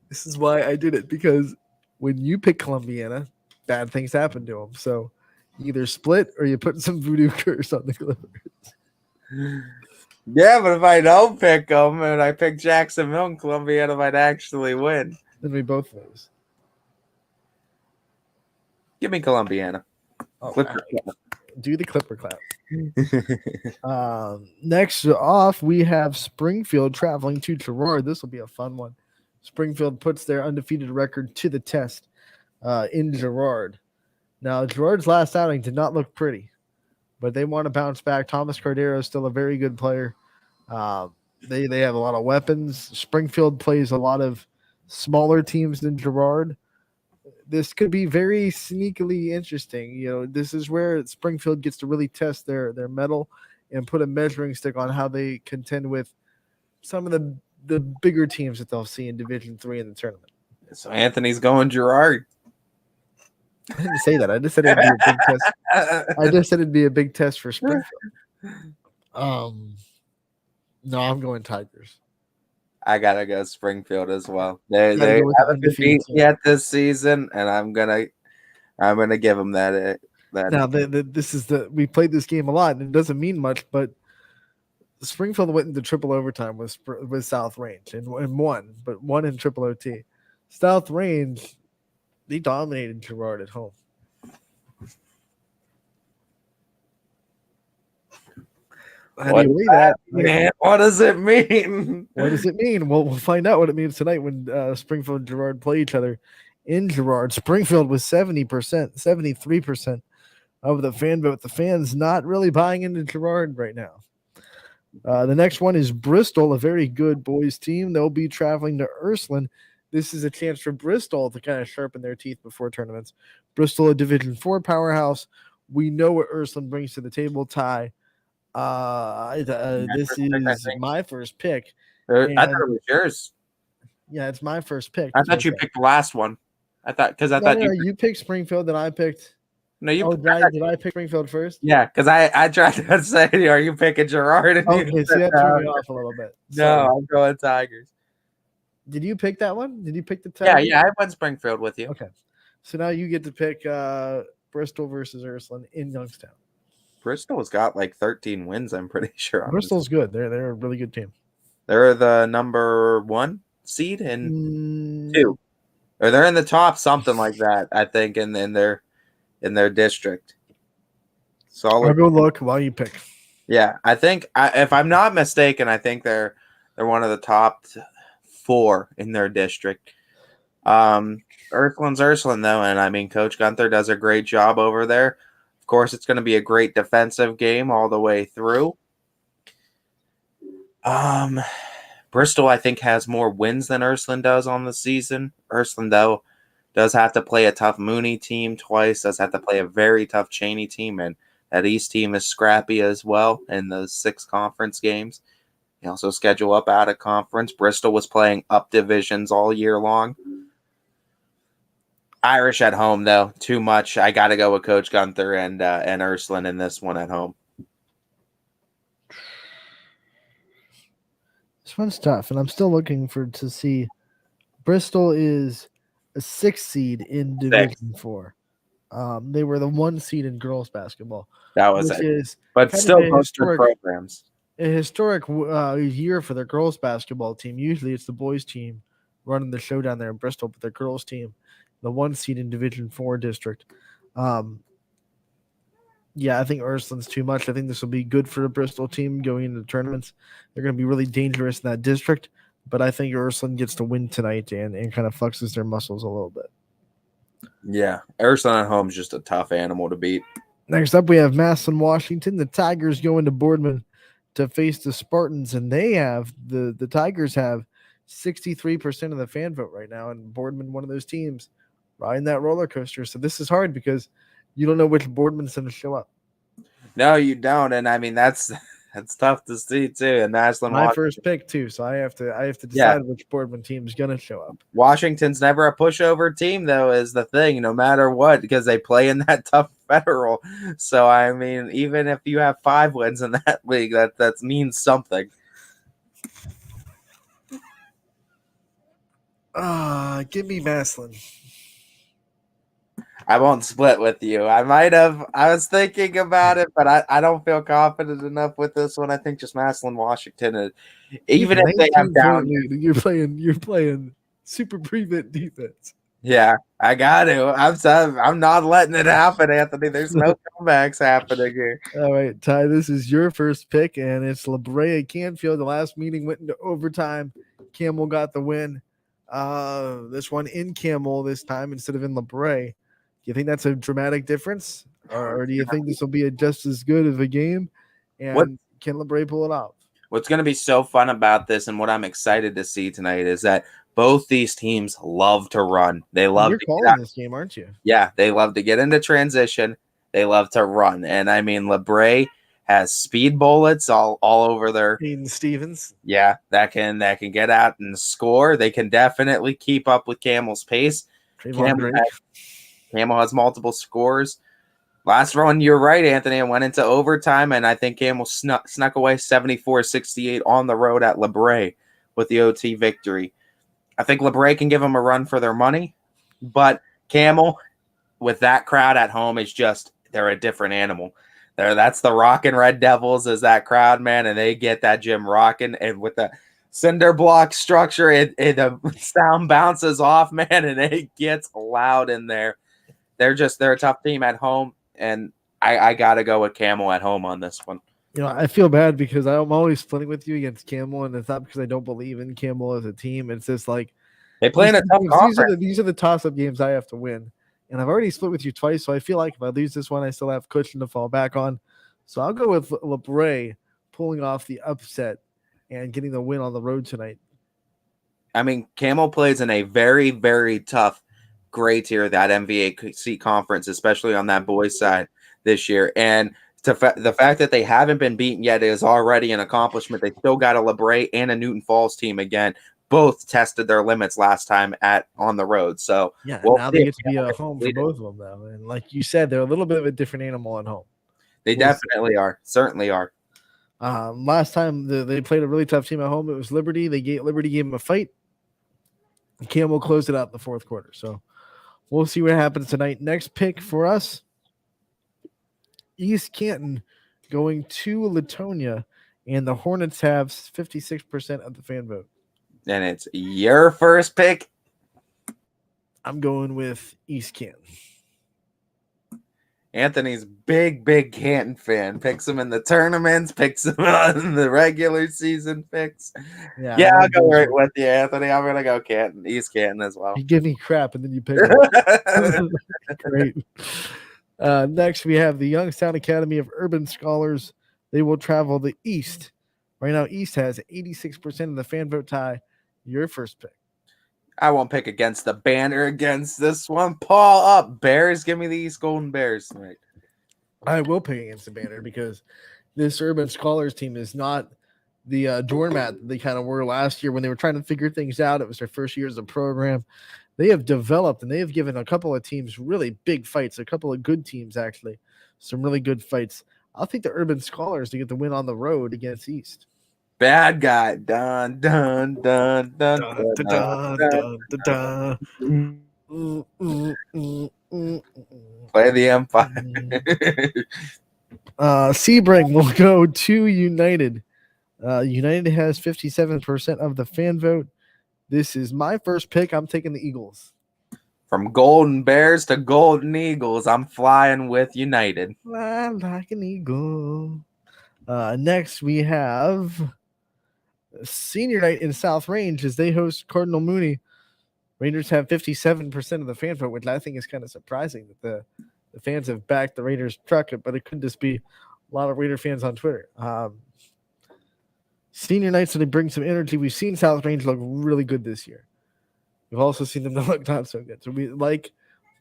this is why I did it, because when you pick Columbiana, bad things happen to them. So either split or you put some voodoo curse on the Clippers. Yeah, but if I don't pick them and I pick Jacksonville and Columbiana might actually win. Then we both lose. Give me Columbiana. Oh, Clipper clap. Do the Clipper clap. Next off, we have Springfield traveling to Girard. This will be a fun one. Springfield puts their undefeated record to the test in Girard. Now, Girard's last outing did not look pretty. but they want to bounce back. Thomas Cordero is still a very good player. They have a lot of weapons. Springfield plays a lot of smaller teams than Girard. This could be very sneakily interesting. You know, this is where Springfield gets to really test their mettle and put a measuring stick on how they contend with some of the bigger teams that they'll see in Division III in the tournament. So Anthony's going Girard. I didn't say that. I just said it'd be a big test. I just said it'd be a big test for Springfield. No, I'm going Tigers. I gotta go Springfield as well. They Gotta go with the haven't been undefeated beat yet this season, and I'm gonna give them that. Now, we played this game a lot, and it doesn't mean much, but Springfield went into triple overtime with South Range and won, but won in triple OT. South Range, they dominated Girard at home. What does it mean? What does it mean? Well, we'll find out what it means tonight when Springfield and Girard play each other in Girard. Springfield was 73% of the fan vote. The fans not really buying into Girard right now. The next one is Bristol, a very good boys team. They'll be traveling to Ursuline. This is a chance for Bristol to kind of sharpen their teeth before tournaments. Bristol, a Division IV powerhouse. We know what Ursuline brings to the table. Ty. This is my first pick. I thought it was yours. Yeah, it's my first pick. I thought you picked the last one. You picked Springfield, and I picked. No, you. Did I pick Springfield first? Yeah, because I tried to say, are you picking Girard? Okay, so that threw me off a little bit. No, I'm going Tigers. Did you pick that one? Did you pick the Tigers? Yeah, I went Springfield with you. Okay, so now you get to pick Bristol versus Ursuline in Youngstown. Bristol's got like 13 wins, I'm pretty sure. Bristol's good. They're a really good team. They're the number 1 seed and 2. Or they're in the top, something like that, I think, in their district. So I'll go look while you pick. Yeah, I think if I'm not mistaken, I think they're one of the top 4 in their district. Ursuline's Ursuline though, and I mean Coach Gunther does a great job over there. Of course, it's going to be a great defensive game all the way through. Bristol, I think, has more wins than Ursuline does on the season. Ursuline, though, does have to play a tough Mooney team twice, does have to play a very tough Cheney team, and that East team is scrappy as well in the 6 conference games. They also schedule up out of conference. Bristol was playing up divisions all year long. Irish at home, though, too much. I got to go with Coach Gunther and Ursuline in this one at home. This one's tough, and I'm still looking to see. Bristol is a 6th seed in Division 4. They were the 1 seed in girls basketball. That was it. But still close to programs. A historic year for the girls basketball team. Usually it's the boys team running the show down there in Bristol, but the girls team, the 1 seed in Division 4 district. Yeah, I think Ursuline's too much. I think this will be good for the Bristol team going into the tournaments. They're going to be really dangerous in that district, but I think Ursuline gets to win tonight and kind of flexes their muscles a little bit. Yeah, Ursuline at home is just a tough animal to beat. Next up, we have Massillon, Washington. The Tigers go into Boardman to face the Spartans, and they have the Tigers have 63% of the fan vote right now, and Boardman, one of those teams, riding that roller coaster. So this is hard because you don't know which Boardman's going to show up. No, you don't, and I mean that's tough to see too. And that's my first pick too, so I have to decide which Boardman team is going to show up. Washington's never a pushover team, though, is the thing. No matter what, because they play in that tough federal. So I mean, even if you have 5 wins in that league, that means something. Give me Massillon. I won't split with you. I was thinking about it, but I don't feel confident enough with this one. I think just Massillon, Washington, even if they have down, you're playing super prevent defense. Yeah, I got to. I'm not letting it happen, Anthony. There's no comebacks happening here. All right, Ty, this is your first pick, and it's La Brea Canfield. The last meeting went into overtime. Camel got the win. This one in Camel this time instead of in La Brea. you think that's a dramatic difference, or do you think this will be just as good of a game? And can LeBray pull it off? What's going to be so fun about this, and what I'm excited to see tonight, is that both these teams love to run. They love You're to calling this game, aren't you? Yeah, they love to get into transition. They love to run, and I mean, LeBray has speed bullets all over their. Aiden Stevens. Yeah, that can get out and score. They can definitely keep up with Camel's pace. Camel has multiple scores. Last run, you're right, Anthony. It went into overtime, and I think Camel snuck away 74-68 on the road at LeBray with the OT victory. I think LeBray can give them a run for their money, but Camel, with that crowd at home, they're a different animal. That's the Rockin' Red Devils, is that crowd, man, and they get that gym rocking, and with the cinder block structure, the sound bounces off, man, and it gets loud in there. They're a tough team at home, and I got to go with Camel at home on this one. I feel bad because I'm always splitting with you against Camel, and it's not because I don't believe in Camel as a team. It's just like they play in a tough conference. These are the toss-up games I have to win, and I've already split with you twice, so I feel like if I lose this one, I still have cushion to fall back on. So I'll go with LeBray pulling off the upset and getting the win on the road tonight. I mean, Camel plays in a very, very tough gray tier, that MVAC conference, especially on that boys side this year. And the fact that they haven't been beaten yet is already an accomplishment. They still got a LeBray and a Newton Falls team again. Both tested their limits last time on the road. So yeah, now they get to be at home for both of them, though. And like you said, they're a little bit of a different animal at home. They definitely are. Certainly are. Last time they played a really tough team at home, it was Liberty. Liberty gave them a fight. Camel closed it out in the fourth quarter. So we'll see what happens tonight. Next pick for us, East Canton going to Latonia, and the Hornets have 56% of the fan vote. And it's your first pick. I'm going with East Canton. Anthony's big Canton fan. Picks him in the tournaments, picks him in the regular season picks. Yeah, I'll go right with you, Anthony. I'm going to go Canton, East Canton as well. You give me crap, and then you pick it. Great. Next, we have the Youngstown Academy of Urban Scholars. They will travel the East. Right now, East has 86% of the fan vote tie. Your first pick. I won't pick against the banner against this one. Paul up. Bears. Give me the East Golden Bears tonight. I will pick against the banner because this Urban Scholars team is not the doormat that they kind of were last year when they were trying to figure things out. It was their first year as a program. They have developed, and they have given a couple of teams really big fights, a couple of good teams, actually, some really good fights. I'll take the Urban Scholars to get the win on the road against East. Bad guy. Dun, dun, dun, dun, dun, dun, dun, dun, dun. Play the Empire. Sebring will go to United. United has 57% of the fan vote. This is my first pick. I'm taking the Eagles. From Golden Bears to Golden Eagles, I'm flying with United. Fly like an eagle. Next, we have Senior Night in South Range as they host Cardinal Mooney. Raiders have 57% of the fan vote, which I think is kind of surprising that the fans have backed the Raiders truck, but it could just be a lot of Raider fans on Twitter. Senior Night, so they bring some energy. We've seen South Range look really good this year. We've also seen them look not so good. So we like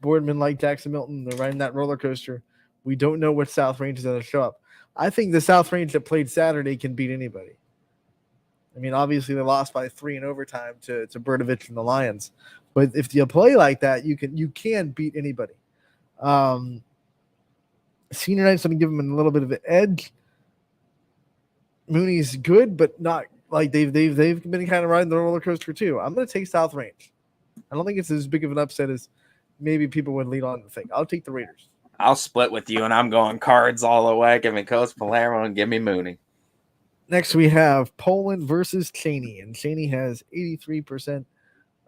Boardman, like Jackson Milton. They're riding that roller coaster. We don't know what South Range is going to show up. I think the South Range that played Saturday can beat anybody. I mean, obviously they lost by 3 in overtime to Berdovich and the Lions. But if you play like that, you can beat anybody. Senior Night's going to give them a little bit of an edge. Mooney's good, but not like they've been kind of riding the roller coaster too. I'm going to take South Range. I don't think it's as big of an upset as maybe people would lead on to think. I'll take the Raiders. I'll split with you, and I'm going Cards all the way. Give me Coach Palermo and give me Mooney. Next, we have Poland versus Cheney, and Cheney has 83%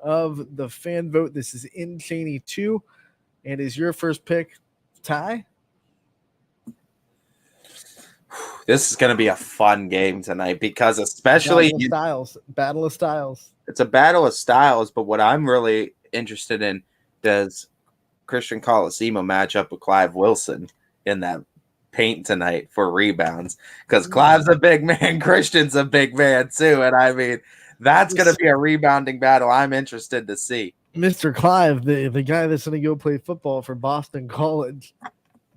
of the fan vote. This is in Cheney 2, and is your first pick Ty? This is going to be a fun game tonight because especially Battle of Styles. It's a battle of styles, but what I'm really interested in, does Christian Coliseum a matchup with Clive Wilson in that paint tonight for rebounds, because Clive's a big man, Christian's a big man too, and I mean that's going to be a rebounding battle I'm interested to see. Mr. Clive, the guy that's going to go play football for Boston College,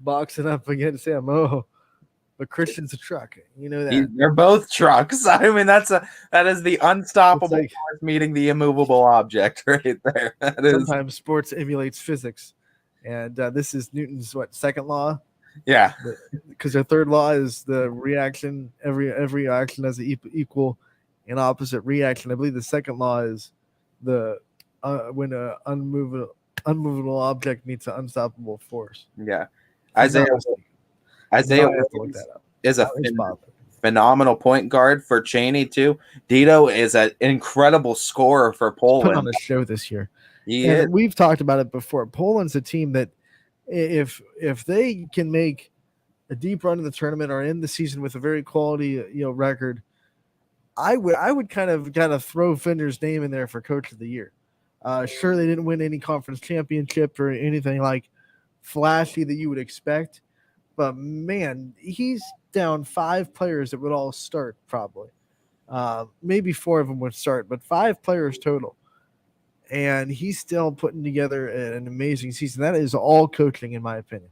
boxing up against him. Oh, but Christian's a truck. You know that. They're both trucks. I mean, that is the unstoppable force meeting the immovable object right there. That is. Sometimes sports emulates physics, and this is Newton's second law. Yeah, because their third law is the reaction. Every action has an equal and opposite reaction. I believe the second law is the when an unmovable object meets an unstoppable force. Yeah, Isaiah is a phenomenal point guard for Cheney too. Dito is an incredible scorer for Poland. Put on the show this year. We've talked about it before. Poland's a team that if they can make a deep run in the tournament or end the season with a very quality record, I would kind of throw Finder's name in there for Coach of the Year. Sure, they didn't win any conference championship or anything like flashy that you would expect, but man, he's down 5 players that would all start probably. Maybe 4 of them would start, but 5 players total. And he's still putting together an amazing season. That is all coaching, in my opinion.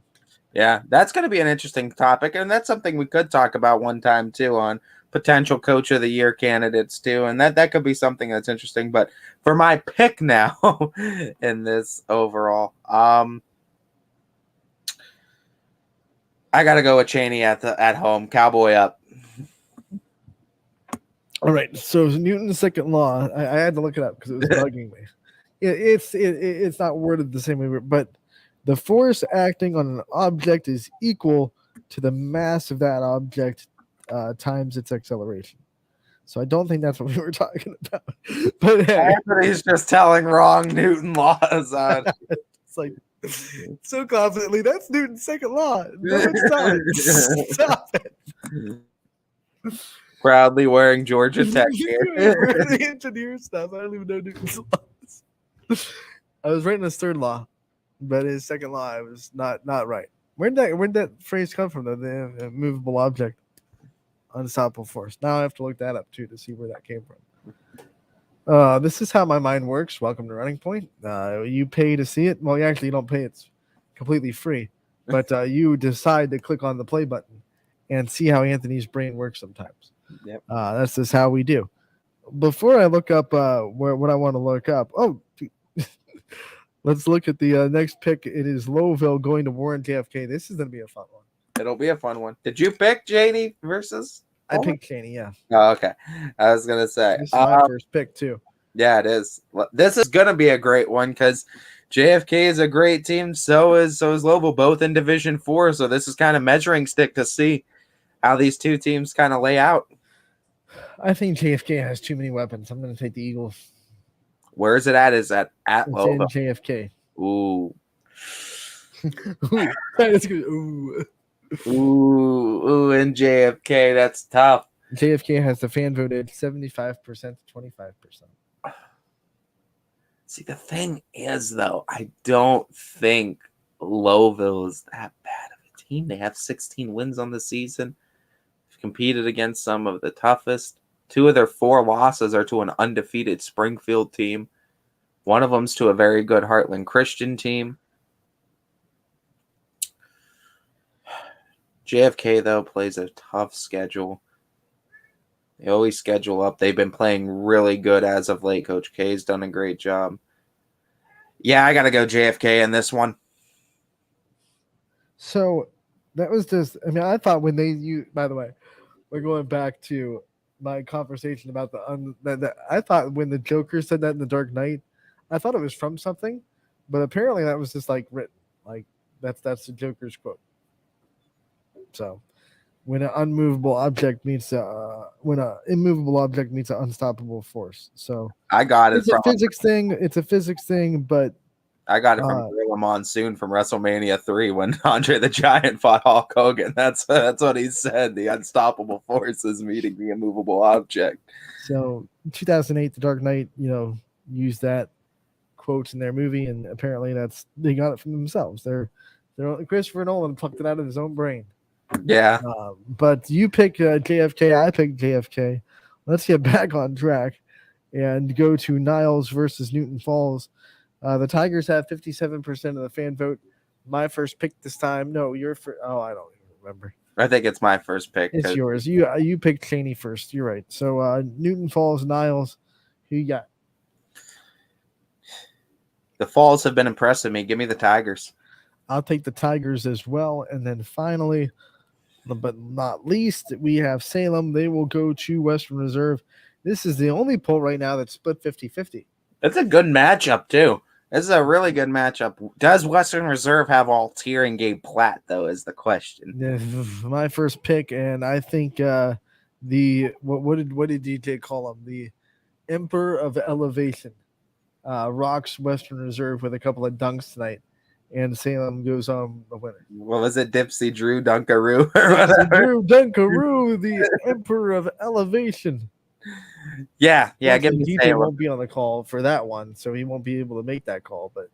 Yeah, that's going to be an interesting topic, and that's something we could talk about one time too on potential Coach of the Year candidates too, and that could be something that's interesting. But for my pick now in this overall, I got to go with Cheney at home. Cowboy up. All right, so Newton's second law. I had to look it up because it was bugging me. It's not worded the same way, but the force acting on an object is equal to the mass of that object times its acceleration. So I don't think that's what we were talking about. But Anthony's just telling wrong Newton laws on. It's like so confidently. That's Newton's second law. No, it's not. Stop it. Proudly wearing Georgia Tech gear. The engineer stuff. I don't even know Newton's laws. I was writing his third law, but his second law I was not right. Where'd that phrase come from? The immovable object, unstoppable force. Now I have to look that up too to see where that came from. This is how my mind works. Welcome to Running Point. You pay to see it. Well, you actually don't pay. It's completely free. But you decide to click on the play button and see how Anthony's brain works sometimes. Yep. That's just how we do. Before I look up what I want to look up, let's look at the next pick. It is Louisville going to Warren JFK. This is going to be a fun one. It'll be a fun one. Did you pick Cheney versus? I picked Cheney, yeah. Oh, okay. I was going to say. This is my first pick, too. Yeah, it is. This is going to be a great one because JFK is a great team. So is Louisville, both in Division 4. So this is kind of measuring stick to see how these two teams kind of lay out. I think JFK has too many weapons. I'm going to take the Eagles. Where is it at? Is that at it's Louisville? In JFK. Ooh. That's good. Ooh. Ooh, in JFK. That's tough. JFK has the fan voted 75% to 25%. See, the thing is, though, I don't think Louisville is that bad of a team. They have 16 wins on the season. They've competed against some of the toughest. 2 of their 4 losses are to an undefeated Springfield team. One of them's to a very good Heartland Christian team. JFK, though, plays a tough schedule. They always schedule up. They've been playing really good as of late. Coach K's done a great job. Yeah, I got to go JFK in this one. So that was just, I mean, I thought when by the way, we're going back to my conversation about I thought when the Joker said that in The Dark Knight, I thought it was from something, but apparently that was just like written. Like that's the Joker's quote. So when an immovable object meets an unstoppable force. So I got it. It's a physics thing. It's a physics thing, but I got it from Gorilla Monsoon from WrestleMania 3 when Andre the Giant fought Hulk Hogan. That's what he said. The unstoppable force is meeting the immovable object. So 2008, The Dark Knight, used that quote in their movie, and apparently they got it from themselves. Christopher Nolan plucked it out of his own brain. Yeah. But you pick JFK, I pick JFK. Let's get back on track and go to Niles versus Newton Falls. The Tigers have 57% of the fan vote. My first pick this time. No, your first. Oh, I don't even remember. I think it's my first pick. It's yours. You picked Cheney first. You're right. So Newton Falls, Niles, who you got? The Falls have been impressing me. Give me the Tigers. I'll take the Tigers as well. And then finally, but not least, we have Salem. They will go to Western Reserve. This is the only poll right now that's split 50-50. It's a good matchup, too. This is a really good matchup. Does Western Reserve have all tier and Gabe Platt, though, is the question. My first pick, and I think what did DJ call him? The Emperor of Elevation rocks Western Reserve with a couple of dunks tonight, and Salem goes on the winner. What was it? Dipsy Drew Dunkaroo? Drew Dunkaroo, the Emperor of Elevation. Yeah. Give me DJ Salem. won't be on the call for that one, so he won't be able to make that call. But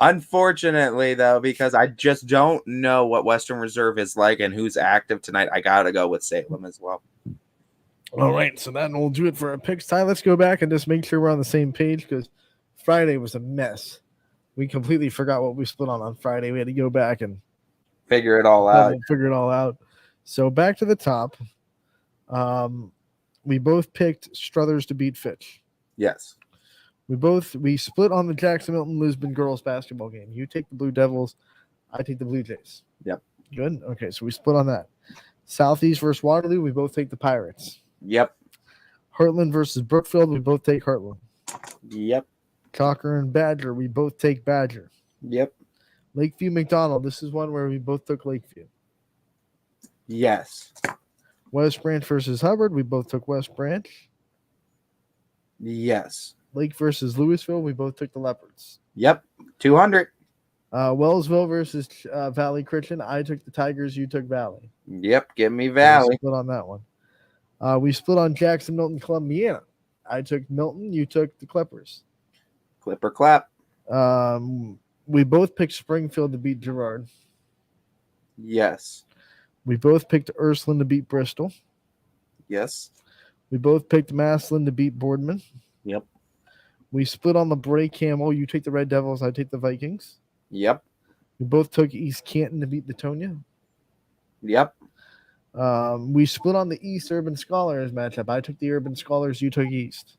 unfortunately, though, because I just don't know what Western Reserve is like and who's active tonight, I gotta go with Salem as well. All right, so that will do it for our picks. Ty, let's go back and just make sure we're on the same page because Friday was a mess. We completely forgot what we split on Friday. We had to go back and figure it all out. So back to the top. We both picked Struthers to beat Fitch. Yes. We split on the Jackson Milton Lisbon girls basketball game. You take the Blue Devils, I take the Blue Jays. Yep. Good. Okay, so we split on that. Southeast versus Waterloo, we both take the Pirates. Yep. Heartland versus Brookfield, we both take Heartland. Yep. Cocker and Badger, we both take Badger. Yep. Lakeview McDonald, this is one where we both took Lakeview. Yes. West Branch versus Hubbard, we both took West Branch. Yes. Lake versus Lewisville, we both took the Leopards. Yep. 200. Wellsville versus Valley Christian, I took the Tigers, you took Valley. Yep, give me Valley. We split on that one. We split on Jackson, Milton, Columbiana. I took Milton, you took the Clippers. Clipper clap. We both picked Springfield to beat Girard. Yes. We both picked Ursuline to beat Bristol. Yes. We both picked Massillon to beat Boardman. Yep. We split on the Bray Camel. You take the Red Devils, I take the Vikings. Yep. We both took East Canton to beat Latonia. Yep. We split on the East Urban Scholars matchup. I took the Urban Scholars, you took East.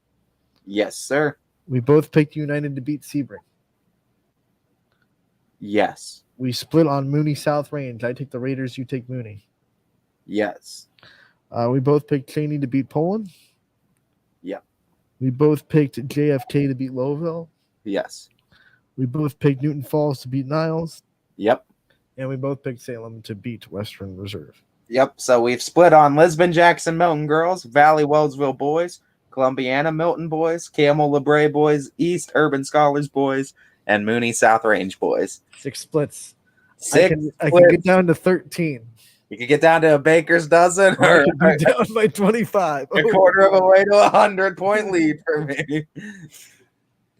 Yes, sir. We both picked United to beat Sebring. Yes. We split on Mooney South Range. I take the Raiders, you take Mooney. Yes. We both picked Cheney to beat Poland. Yep. We both picked JFK to beat Lowville. Yes. We both picked Newton Falls to beat Niles. Yep. And we both picked Salem to beat Western Reserve. Yep. So we've split on Lisbon, Jackson, Milton girls, Valley, Wellsville boys, Columbiana, Milton boys, Camel, LeBray boys, East Urban Scholars boys, and Mooney South Range boys. 6 splits. I can get down to 13. You can get down to a baker's dozen, or I could be down by 25. A quarter of a way to 100-point lead for me.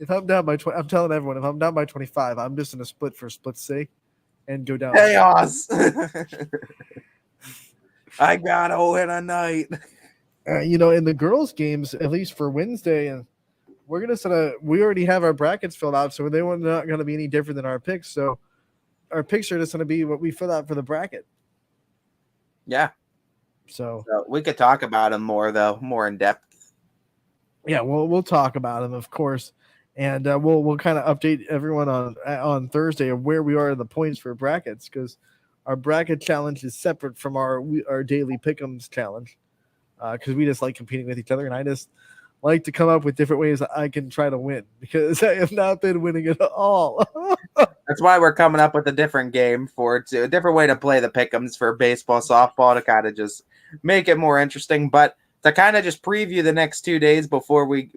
If I'm down by 20, I'm telling everyone, if I'm down by 25, I'm just going to split for split's sake and go down. Chaos. I gotta win a night. In the girls' games, at least for Wednesday, and we're gonna we already have our brackets filled out, so they were not going to be any different than our picks. So our picks are just going to be what we fill out for the bracket. Yeah. So we could talk about them more in depth. Yeah, we'll talk about them, of course, and we'll kind of update everyone on Thursday of where we are in the points for brackets, because our bracket challenge is separate from our daily pick'ems challenge, because we just like competing with each other, and I just like to come up with different ways that I can try to win, because I have not been winning at all. That's why we're coming up with a different game a different way to play the pick'ems for baseball, softball, to kind of just make it more interesting. But to kind of just preview the next 2 days before we get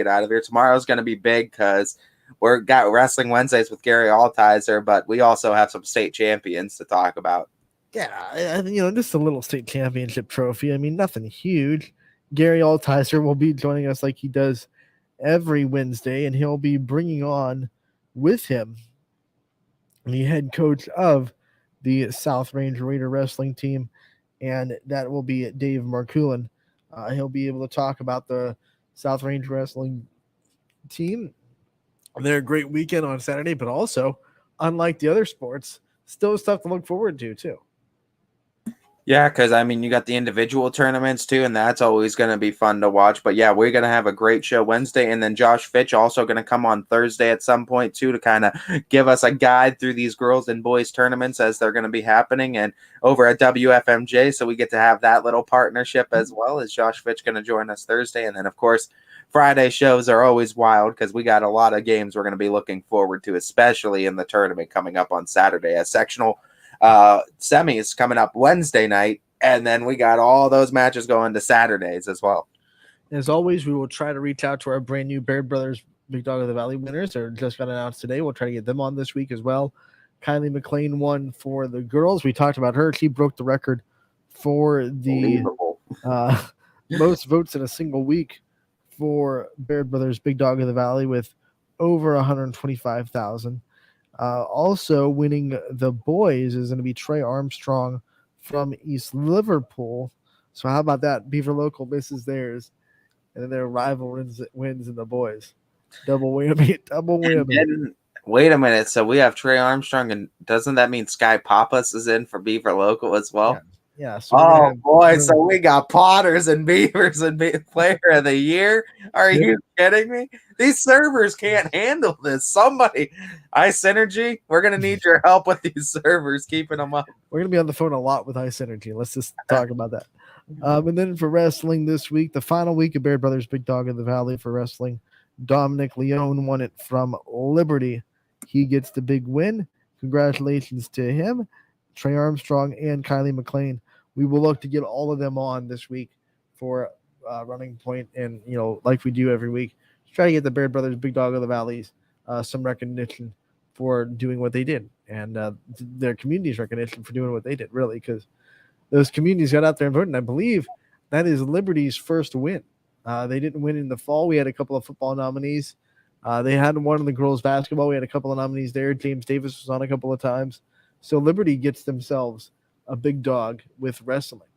out of here. Tomorrow's going to be big because we're got Wrestling Wednesdays with Gary Altizer, but we also have some state champions to talk about. Yeah, just a little state championship trophy. I mean, nothing huge. Gary Altizer will be joining us like he does every Wednesday, and he'll be bringing on with him the head coach of the South Range Raider wrestling team, and that will be Dave Marcoulin. He'll be able to talk about the South Range wrestling team, their great weekend on Saturday, but also, unlike the other sports, still stuff to look forward to too. Yeah, because I mean, you got the individual tournaments too, and that's always going to be fun to watch. But yeah, we're going to have a great show Wednesday, and then Josh Fitch also going to come on Thursday at some point too to kind of give us a guide through these girls and boys tournaments as they're going to be happening, and over at WFMJ. So we get to have that little partnership as well. As Josh Fitch going to join us Thursday, and then of course Friday shows are always wild because we got a lot of games we're going to be looking forward to, especially in the tournament coming up on Saturday. As sectional semis coming up Wednesday night, and then we got all those matches going to Saturdays as well. As always, we will try to reach out to our brand new Baird Brothers Big Dog of the Valley winners. They're just got announced today. We'll try to get them on this week as well. Kylie Mclean won for the girls. We talked about her. She broke the record for the most votes in a single week for Baird Brothers Big Dog of the Valley with over 125,000. Also winning the boys is going to be Trey Armstrong from East Liverpool. So how about that? Beaver Local misses theirs, and then their rival wins in the boys. Double whammy. Double whammy. Wait a minute. So we have Trey Armstrong, and doesn't that mean Sky Pappas is in for Beaver Local as well? Yeah. So oh boy! So we got Potters and Beavers and Player of the Year. Are you kidding me? These servers can't handle this. Somebody, iSynergy, we're gonna need your help with these servers, keeping them up. We're gonna be on the phone a lot with iSynergy. Let's just talk about that. And then for wrestling this week, the final week of Baird Brothers Big Dog of the Valley for wrestling, Dominic Leone won it from Liberty. He gets the big win. Congratulations to him, Trey Armstrong and Kylie Mclean. We will look to get all of them on this week for Running Point, and like we do every week, try to get the Baird Brothers Big Dog of the Valleys some recognition for doing what they did, and their community's recognition for doing what they did, really, because those communities got out there and voted, and I believe that is Liberty's first win. They didn't win in the fall. We had a couple of football nominees. They had one in the girls' basketball. We had a couple of nominees there. James Davis was on a couple of times. So Liberty gets themselves a big dog with wrestling.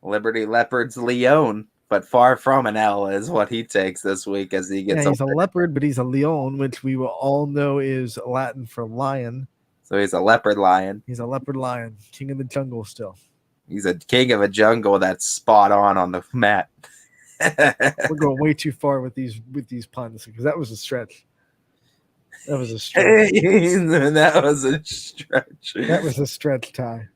Liberty Leopards Leon, but far from an L is what he takes this week as he gets. Yeah, he's a leopard, but he's a leon, which we will all know is Latin for lion. So he's a leopard lion. He's a leopard lion, king of the jungle still. He's a king of a jungle that's spot on the mat. We're going way too far with these puns because that was a stretch. That was a stretch. That was a stretch. That was a stretch, Ty.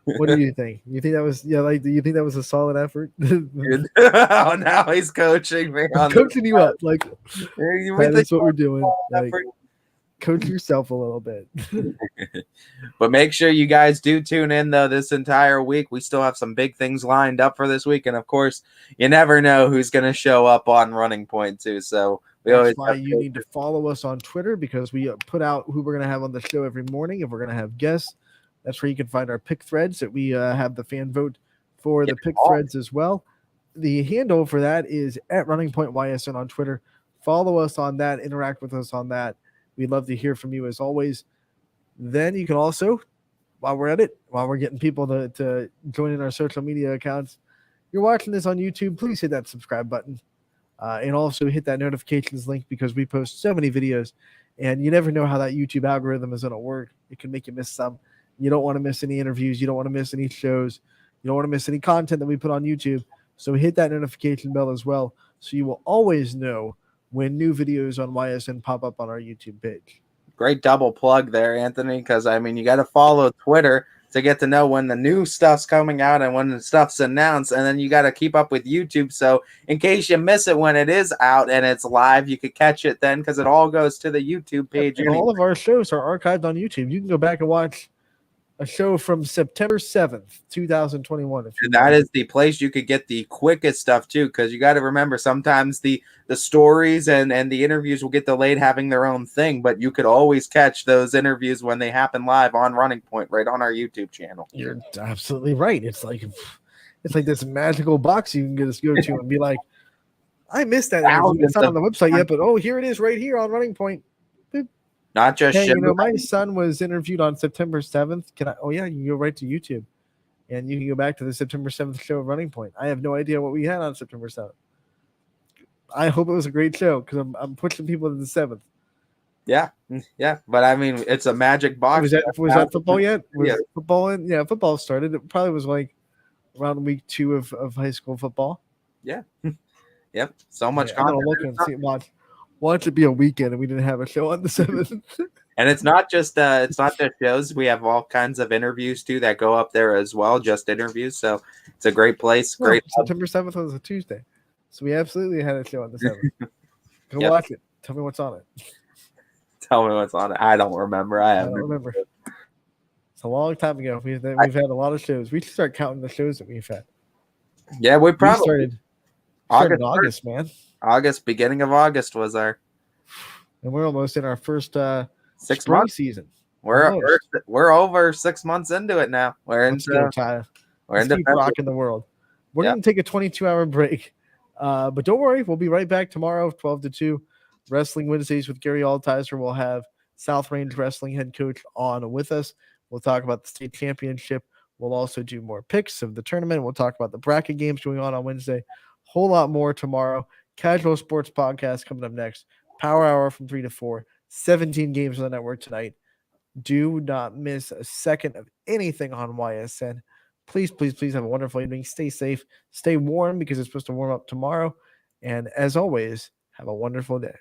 What do you think? You think that was do you think that was a solid effort? Oh, now he's coaching me. I'm coaching you up. That's what we're doing. Coach yourself a little bit. But make sure you guys do tune in though this entire week. We still have some big things lined up for this week, and of course, you never know who's going to show up on Running Point too. So that's why you need to follow us on Twitter, because we put out who we're going to have on the show every morning. If we're going to have guests, that's where you can find our pick threads that we have the fan vote for the pick threads as well. The handle for that is at Running Point YSN on Twitter. Follow us on that. Interact with us on that. We'd love to hear from you as always. Then you can also, while we're at it, while we're getting people to join in our social media accounts, you're watching this on YouTube, please hit that subscribe button. And also hit that notifications link, because we post so many videos, and you never know how that YouTube algorithm is going to work. It can make you miss some. You don't want to miss any interviews. You don't want to miss any shows. You don't want to miss any content that we put on YouTube. So hit that notification bell as well, so you will always know when new videos on YSN pop up on our YouTube page. Great double plug there, Anthony, because, you got to follow Twitter to get to know when the new stuff's coming out and when the stuff's announced, and then you got to keep up with YouTube. So in case you miss it when it is out and it's live, you could catch it then, because it all goes to the YouTube page. And all of our shows are archived on YouTube. You can go back and watch a show from September 7th, 2021. And that is the place you could get the quickest stuff too, because you got to remember sometimes the stories and the interviews will get delayed having their own thing, but you could always catch those interviews when they happen live on Running Point right on our YouTube channel. You're absolutely right. It's like this magical box you can just go to and be like, I missed that interview. Thousands It's not on the of- website yet, but here it is right here on Running Point. Not just Hey, Chevrolet. my son was interviewed on September 7th. Can I? Oh yeah, you can go right to YouTube, and you can go back to the September 7th show of Running Point. I have no idea what we had on September 7th. I hope it was a great show because I'm pushing people to the 7th. Yeah, but I mean, it's a magic box. Was that football yet? Was Yeah. football in? Yeah, football started. It probably was like around week 2 of high school football. Yeah. Yep. So much I'm gonna content. look and see, watch it be a weekend, and we didn't have a show on the 7th. And it's not just shows. We have all kinds of interviews too that go up there as well, just interviews. So it's a great place. Well, Great. September 7th was a Tuesday, so we absolutely had a show on the 7th. Go Yep. watch it. Tell me what's on it. Tell me what's on it. I don't remember. I don't remember. It's a long time ago. We've had a lot of shows. We should start counting the shows that we've had. Yeah, we probably started in August, man. August, beginning of August was our, and we're almost in our first 6 spring months season. We're over 6 months into it now. Let's go, Tyler. Let's keep rocking the world. We're going to take a 22-hour break, but don't worry, we'll be right back tomorrow, 12 to 2. Wrestling Wednesdays with Gary Altizer. We'll have South Range Wrestling head coach on with us. We'll talk about the state championship. We'll also do more picks of the tournament. We'll talk about the bracket games going on Wednesday. Whole lot more tomorrow. Casual Sports Podcast coming up next. Power Hour from 3 to 4. 17 games on the network tonight. Do not miss a second of anything on YSN. Please, please, please have a wonderful evening. Stay safe. Stay warm because it's supposed to warm up tomorrow. And as always, have a wonderful day.